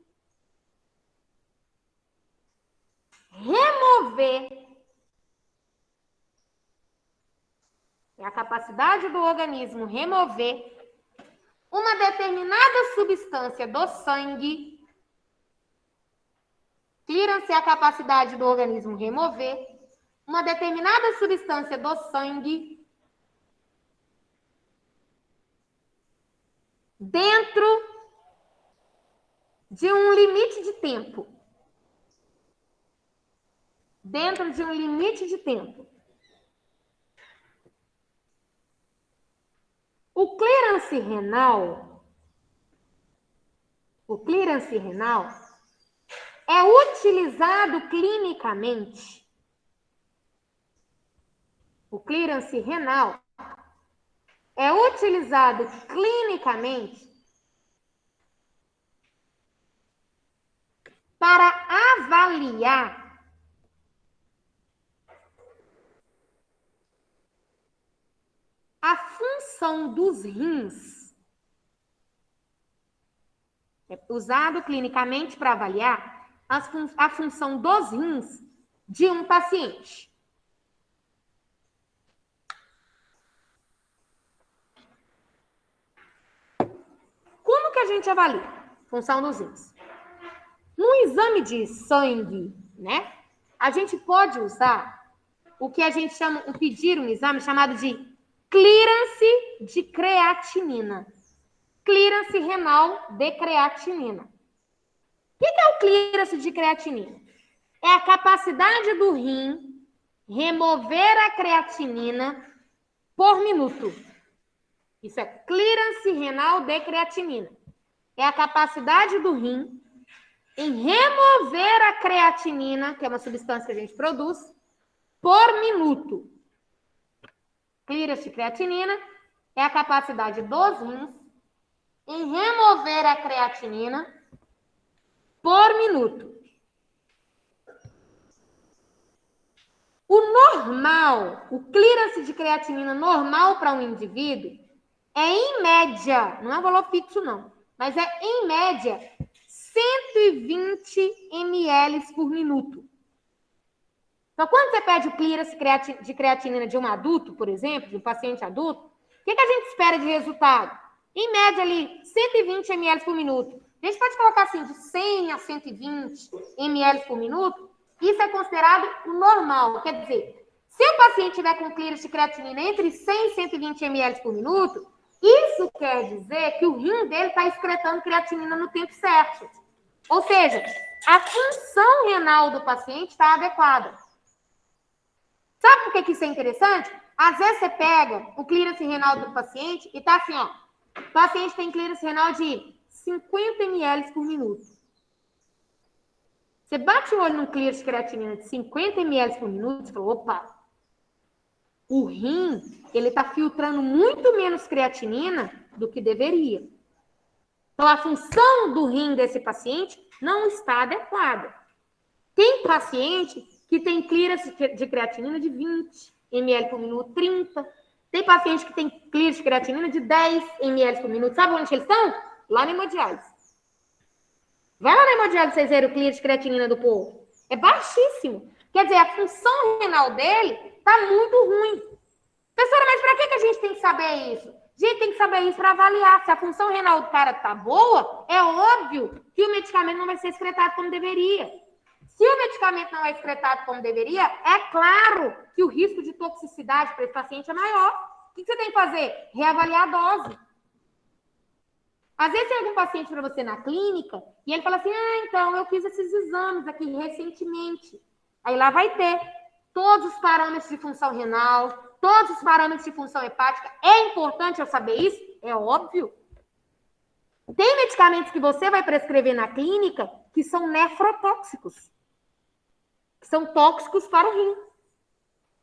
remover, uma determinada substância do sangue. Clearance é a capacidade do organismo remover uma determinada substância do sangue dentro de um limite de tempo. Dentro de um limite de tempo. O clearance renal é utilizado clinicamente. O clearance renal é utilizado clinicamente para avaliar a função dos rins. É usado clinicamente para avaliar a função dos rins de um paciente. Como que a gente avalia a função dos rins? No exame de sangue, né? A gente pode usar o que a gente chama, pedir um exame chamado de clearance de creatinina. Clearance renal de creatinina. O que é o clearance de creatinina? É a capacidade do rim remover a creatinina por minuto. Isso é clearance renal de creatinina. É a capacidade do rim em remover a creatinina, que é uma substância que a gente produz, por minuto. Clearance de creatinina é a capacidade dos rins em remover a creatinina por minuto. O normal, o clearance de creatinina normal para um indivíduo é, em média, não é um valor fixo não, mas é, em média, 120 ml por minuto. Então, quando você pede o clearance de creatinina de um adulto, por exemplo, de um paciente adulto, o que a gente espera de resultado? Em média, ali, 120 ml por minuto. A gente pode colocar assim, de 100 a 120 ml por minuto. Isso é considerado o normal. Quer dizer, se o paciente tiver com clearance de creatinina entre 100 e 120 ml por minuto, isso quer dizer que o rim dele está excretando creatinina no tempo certo. Ou seja, a função renal do paciente está adequada. Sabe por que isso é interessante? Às vezes você pega o clearance renal do paciente e tá assim, ó. O paciente tem clearance renal de 50 ml por minuto. Você bate o olho no clearance de creatinina de 50 ml por minuto e fala, opa, o rim, ele tá filtrando muito menos creatinina do que deveria. Então, a função do rim desse paciente não está adequada. Tem paciente que tem clearance de creatinina de 20 ml por minuto, 30. Tem paciente que tem clearance de creatinina de 10 ml por minuto. Sabe onde eles estão? Lá na hemodiálise. Vai lá na hemodiálise, vocês verem o clearance de creatinina do povo. É baixíssimo. Quer dizer, a função renal dele está muito ruim. Professora, mas para que a gente tem que saber isso? A gente tem que saber isso para avaliar. Se a função renal do cara está boa, é óbvio que o medicamento não vai ser excretado como deveria. Se o medicamento não é excretado como deveria, é claro que o risco de toxicidade para esse paciente é maior. O que você tem que fazer? Reavaliar a dose. Às vezes tem algum paciente para você na clínica e ele fala assim, então, eu fiz esses exames aqui recentemente. Aí lá vai ter todos os parâmetros de função renal, todos os parâmetros de função hepática. É importante eu saber isso? É óbvio. Tem medicamentos que você vai prescrever na clínica que são nefrotóxicos, que são tóxicos para o rim.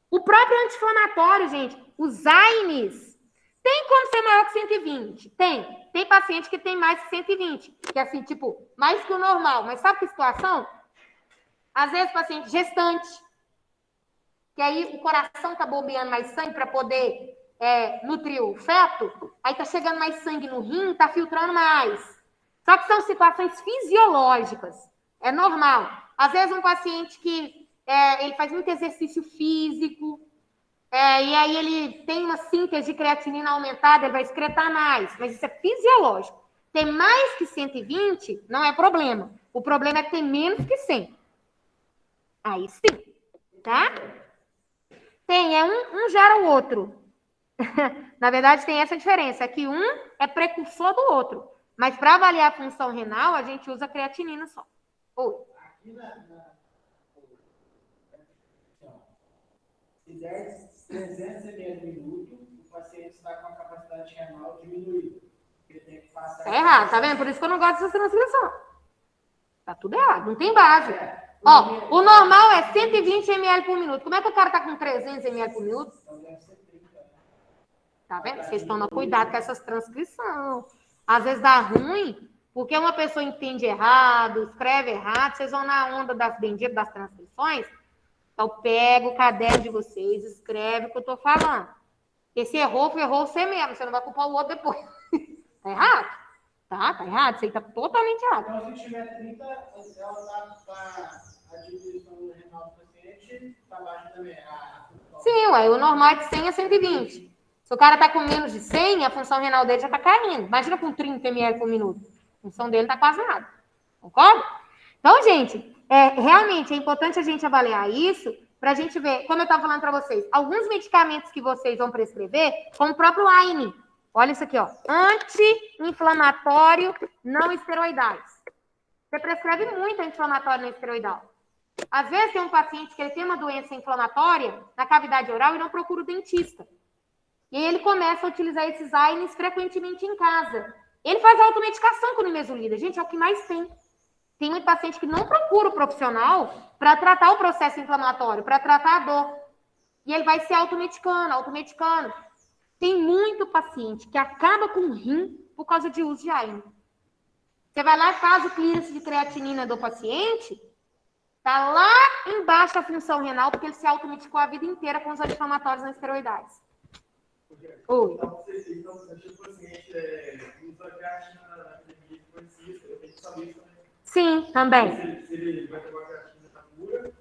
O próprio anti-inflamatório, gente, os AINES, tem como ser maior que 120? Tem. Tem paciente que tem mais que 120, que é assim, tipo, mais que o normal. Mas sabe que situação? Às vezes, paciente gestante, que aí o coração tá bombeando mais sangue para poder nutrir o feto, aí tá chegando mais sangue no rim, tá filtrando mais. Só que são situações fisiológicas. É normal. Às vezes, um paciente que ele faz muito exercício físico, e aí ele tem uma síntese de creatinina aumentada, ele vai excretar mais. Mas isso é fisiológico. Tem mais que 120, não é problema. O problema é que tem menos que 100. Aí sim, tá? Tem, um gera o outro. Na verdade, tem essa diferença, que um é precursor do outro. Mas para avaliar a função renal, a gente usa creatinina só. Se der 300 ml por minuto, o paciente está com a capacidade renal diminuída. Ele tem que passar. Tá errado, tá vendo? Por isso que eu não gosto dessa transcrição. Tá tudo errado, não tem base. Ó, o normal é 120 ml por minuto. Como é que o cara tá com 300 ml por minuto? Tá vendo? Vocês tomam cuidado com essas transcrições. Às vezes dá ruim, porque uma pessoa entende errado, escreve errado, vocês vão na onda das benditas das transcrições. Então, pega o caderno de vocês, escreve o que eu tô falando. Porque se errou, ferrou você mesmo. Você não vai culpar o outro depois. Tá errado? Tá errado, isso aí tá totalmente errado. Então, se tiver 30, ela a diminuição renal do paciente está abaixo também. Sim, ué, o normal é de 100 a 120. Se o cara tá com menos de 100, a função renal dele já tá caindo. Imagina com 30 ml por minuto. A função dele não tá quase nada. Concorda? Então, gente, realmente é importante a gente avaliar isso para a gente ver, como eu estava falando para vocês, alguns medicamentos que vocês vão prescrever, como o próprio AINE. Olha isso aqui, ó. Anti-inflamatório não esteroidais. Você prescreve muito anti-inflamatório não esteroidal. Às vezes tem um paciente que ele tem uma doença inflamatória na cavidade oral e não procura o dentista. E aí ele começa a utilizar esses AINES frequentemente em casa. Ele faz automedicação com nimesulida. Gente, é o que mais tem. Tem muito paciente que não procura o profissional para tratar o processo inflamatório, para tratar a dor. E ele vai se automedicando. Tem muito paciente que acaba com o rim por causa de uso de AINE. Você vai lá e faz o clearance de creatinina do paciente, tá lá embaixo a função renal, porque ele se automedicou a vida inteira com os anti-inflamatórios não esteroidais. Oi. Então, se o paciente usa creatina eu tenho que saber isso também. Sim, também. Se ele vai tomar creatina na cura,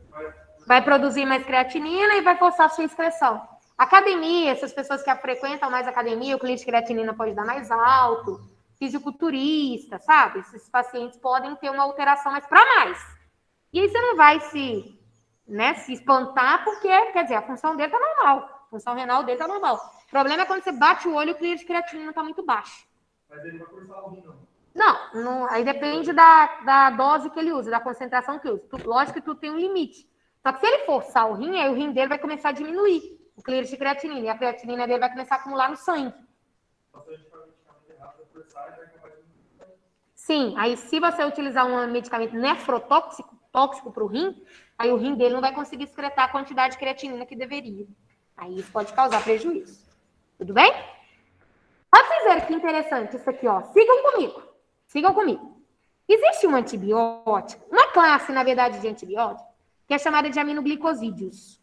vai produzir mais creatinina e vai forçar a sua excreção. Academia, essas pessoas que frequentam mais academia, o clearance de creatinina pode dar mais alto. Fisiculturista, sabe? Esses pacientes podem ter uma alteração, mas para mais. E aí você não vai se espantar, porque, quer dizer, a função dele tá normal. A função renal dele tá normal. O problema é quando você bate o olho e o clearance de creatinina tá muito baixo. Mas ele vai forçar o rim, não? Não, aí depende da dose que ele usa, da concentração que usa. Lógico que tudo tem um limite. Só que se ele forçar o rim, aí o rim dele vai começar a diminuir o clearance de creatinina. E a creatinina dele vai começar a acumular no sangue. Sim, aí se você utilizar um medicamento nefrotóxico, tóxico para o rim, aí o rim dele não vai conseguir excretar a quantidade de creatinina que deveria. Aí isso pode causar prejuízo. Tudo bem? Olha pra vocês verem que interessante isso aqui, ó. Sigam comigo. Existe um antibiótico, uma classe, na verdade, de antibiótico, que é chamada de aminoglicosídeos.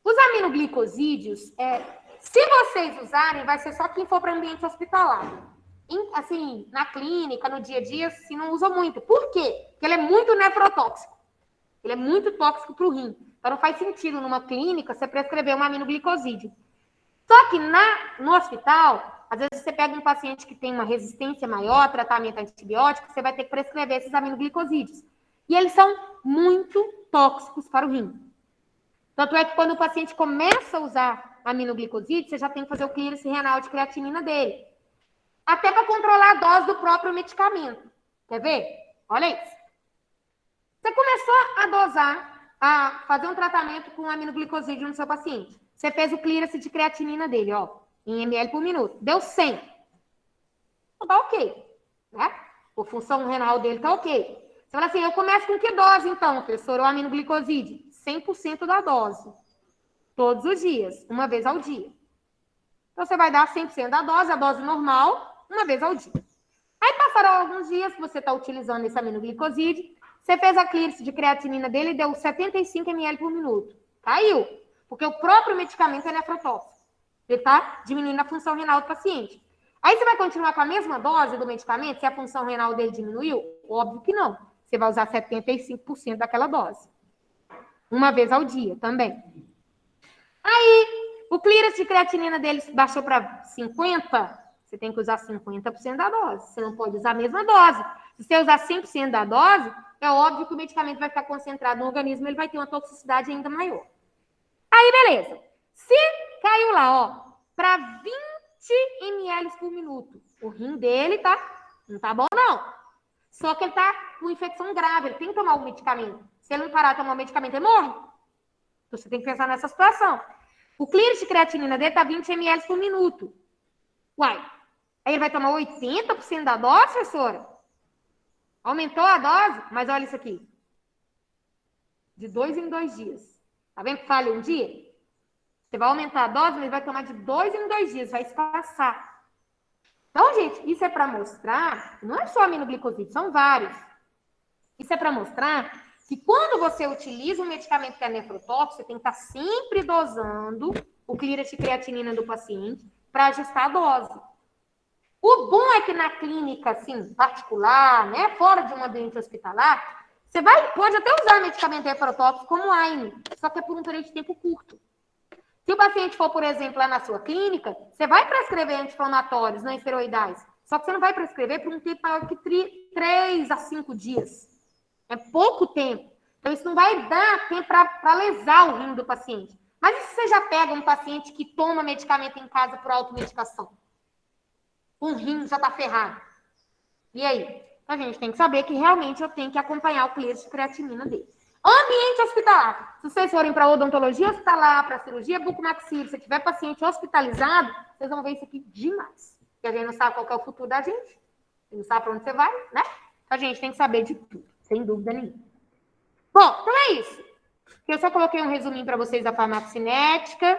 Os aminoglicosídeos, se vocês usarem, vai ser só quem for para o ambiente hospitalar. Assim, na clínica, no dia a dia, se não usa muito. Por quê? Porque ele é muito nefrotóxico. Ele é muito tóxico para o rim. Então, não faz sentido numa clínica você prescrever um aminoglicosídeo. Só que no hospital, às vezes você pega um paciente que tem uma resistência maior a tratamento antibiótico, você vai ter que prescrever esses aminoglicosídeos. E eles são muito tóxicos para o rim. Tanto é que quando o paciente começa a usar aminoglicosídeo, você já tem que fazer o clearance renal de creatinina dele. Até para controlar a dose do próprio medicamento. Quer ver? Olha isso. Você começou a dosar, a fazer um tratamento com aminoglicosídeo no seu paciente. Você fez o clearance de creatinina dele, ó, em ml por minuto. Deu 100. Então, tá ok, né? A função renal dele tá ok. Você fala assim, eu começo com que dose, então, professor? O aminoglicosídeo? 100% da dose. Todos os dias, uma vez ao dia. Então, você vai dar 100% da dose, a dose normal, uma vez ao dia. Aí, passaram alguns dias que você está utilizando esse aminoglicosídeo, você fez a clearance de creatinina dele e deu 75 ml por minuto. Caiu. Porque o próprio medicamento é nefrotóxico. Ele está diminuindo a função renal do paciente. Aí você vai continuar com a mesma dose do medicamento se a função renal dele diminuiu? Óbvio que não. Você vai usar 75% daquela dose. Uma vez ao dia também. Aí, o clearance de creatinina dele baixou para 50%. Você tem que usar 50% da dose. Você não pode usar a mesma dose. Se você usar 100% da dose, é óbvio que o medicamento vai ficar concentrado no organismo, ele vai ter uma toxicidade ainda maior. Aí, beleza. Se caiu lá, ó, para 20 ml por minuto, o rim dele não tá bom, não. Só que ele tá com infecção grave, ele tem que tomar o medicamento. Se ele não parar de tomar o medicamento, ele morre. Então, você tem que pensar nessa situação. O clearance de creatinina dele tá 20 ml por minuto. Uai, aí ele vai tomar 80% da dose, professora? Aumentou a dose? Mas olha isso aqui. De 2 em 2 dias. Tá vendo que falha um dia? Você vai aumentar a dose, mas ele vai tomar de 2 em 2 dias, vai espaçar. Então, gente, isso é para mostrar, não é só aminoglicosídeo, são vários. Isso é para mostrar que quando você utiliza um medicamento que é nefrotóxico, você tem que estar sempre dosando o clearance de creatinina do paciente para ajustar a dose. O bom é que na clínica, assim, particular, né, fora de um ambiente hospitalar, você pode até usar medicamento heterotóxico como AINE, só que é por um período de tempo curto. Se o paciente for, por exemplo, lá na sua clínica, você vai prescrever anti-inflamatórios não esteroidais, só que você não vai prescrever por um tempo maior que 3 a 5 dias. É pouco tempo. Então, isso não vai dar tempo para lesar o rim do paciente. Mas e se você já pega um paciente que toma medicamento em casa por automedicação? O rim já está ferrado. E aí? A gente tem que saber que realmente eu tenho que acompanhar o clearance de creatinina dele. Ambiente hospitalar. Se vocês forem para odontologia hospitalar, para cirurgia bucomaxilo, se tiver paciente hospitalizado, vocês vão ver isso aqui demais. Porque a gente não sabe qual é o futuro da gente. A gente não sabe para onde você vai, né? A gente tem que saber de tudo, sem dúvida nenhuma. Bom, então é isso. Eu só coloquei um resuminho para vocês da farmacocinética.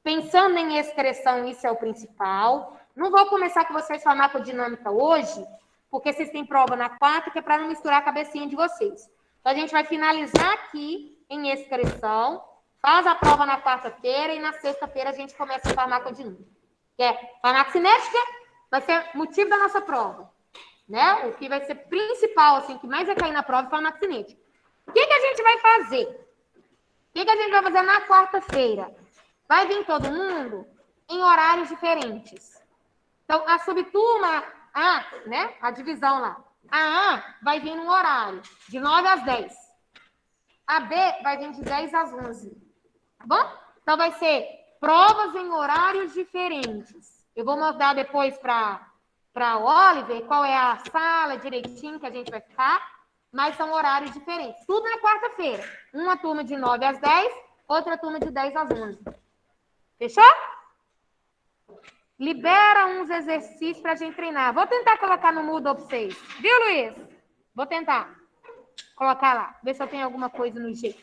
Pensando em excreção, isso é o principal. Não vou começar com vocês farmacodinâmica hoje, porque vocês têm prova na quarta, que é para não misturar a cabecinha de vocês. Então, a gente vai finalizar aqui em excreção, faz a prova na quarta-feira e na sexta-feira a gente começa a farmacodinâmica. Que é farmacocinética, vai ser motivo da nossa prova. Né? O que vai ser principal, assim, que mais vai cair na prova é farmacocinética. O que a gente vai fazer? O que a gente vai fazer na quarta-feira? Vai vir todo mundo em horários diferentes. Então, a subturma A, né? A divisão lá. A A vai vir num horário de 9 às 10. A B vai vir de 10 às 11. Tá bom? Então, vai ser provas em horários diferentes. Eu vou mandar depois para Oliver qual é a sala direitinho que a gente vai ficar, mas são horários diferentes. Tudo na quarta-feira. Uma turma de 9 às 10, outra turma de 10 às 11. Fechou? Libera uns exercícios para a gente treinar. Vou tentar colocar no Moodle para vocês. Viu, Luiz? Vou tentar colocar lá. Ver se eu tenho alguma coisa no jeito.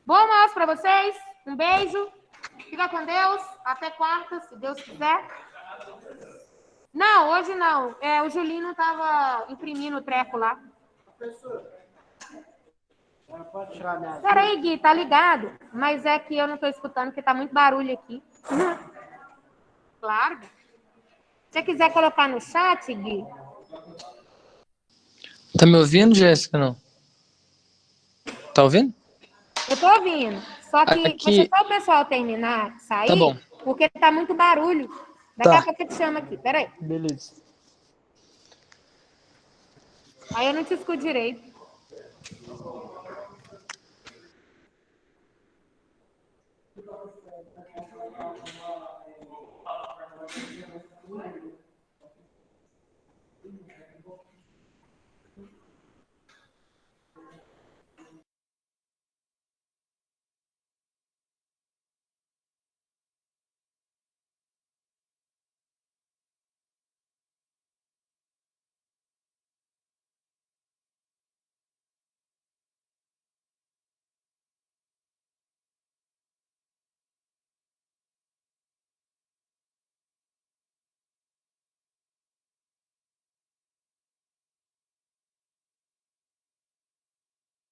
Bom almoço para vocês. Um beijo. Fica com Deus. Até quarta, se Deus quiser. Não, hoje não. O Julinho estava imprimindo o treco lá. Professor, pode tirar minha... Peraí, Gui, tá ligado? Mas é que eu não estou escutando, porque tá muito barulho aqui. Claro. Se você quiser colocar no chat, Gui. Tá me ouvindo, Jéssica, não? Tá ouvindo? Eu tô ouvindo. Só que Aqui... deixa só o pessoal terminar, sair. Tá bom. Porque tá muito barulho. Daqui Tá. a pouco eu te chamo aqui. Peraí. Beleza. Aí eu não te escuto direito. Thank you.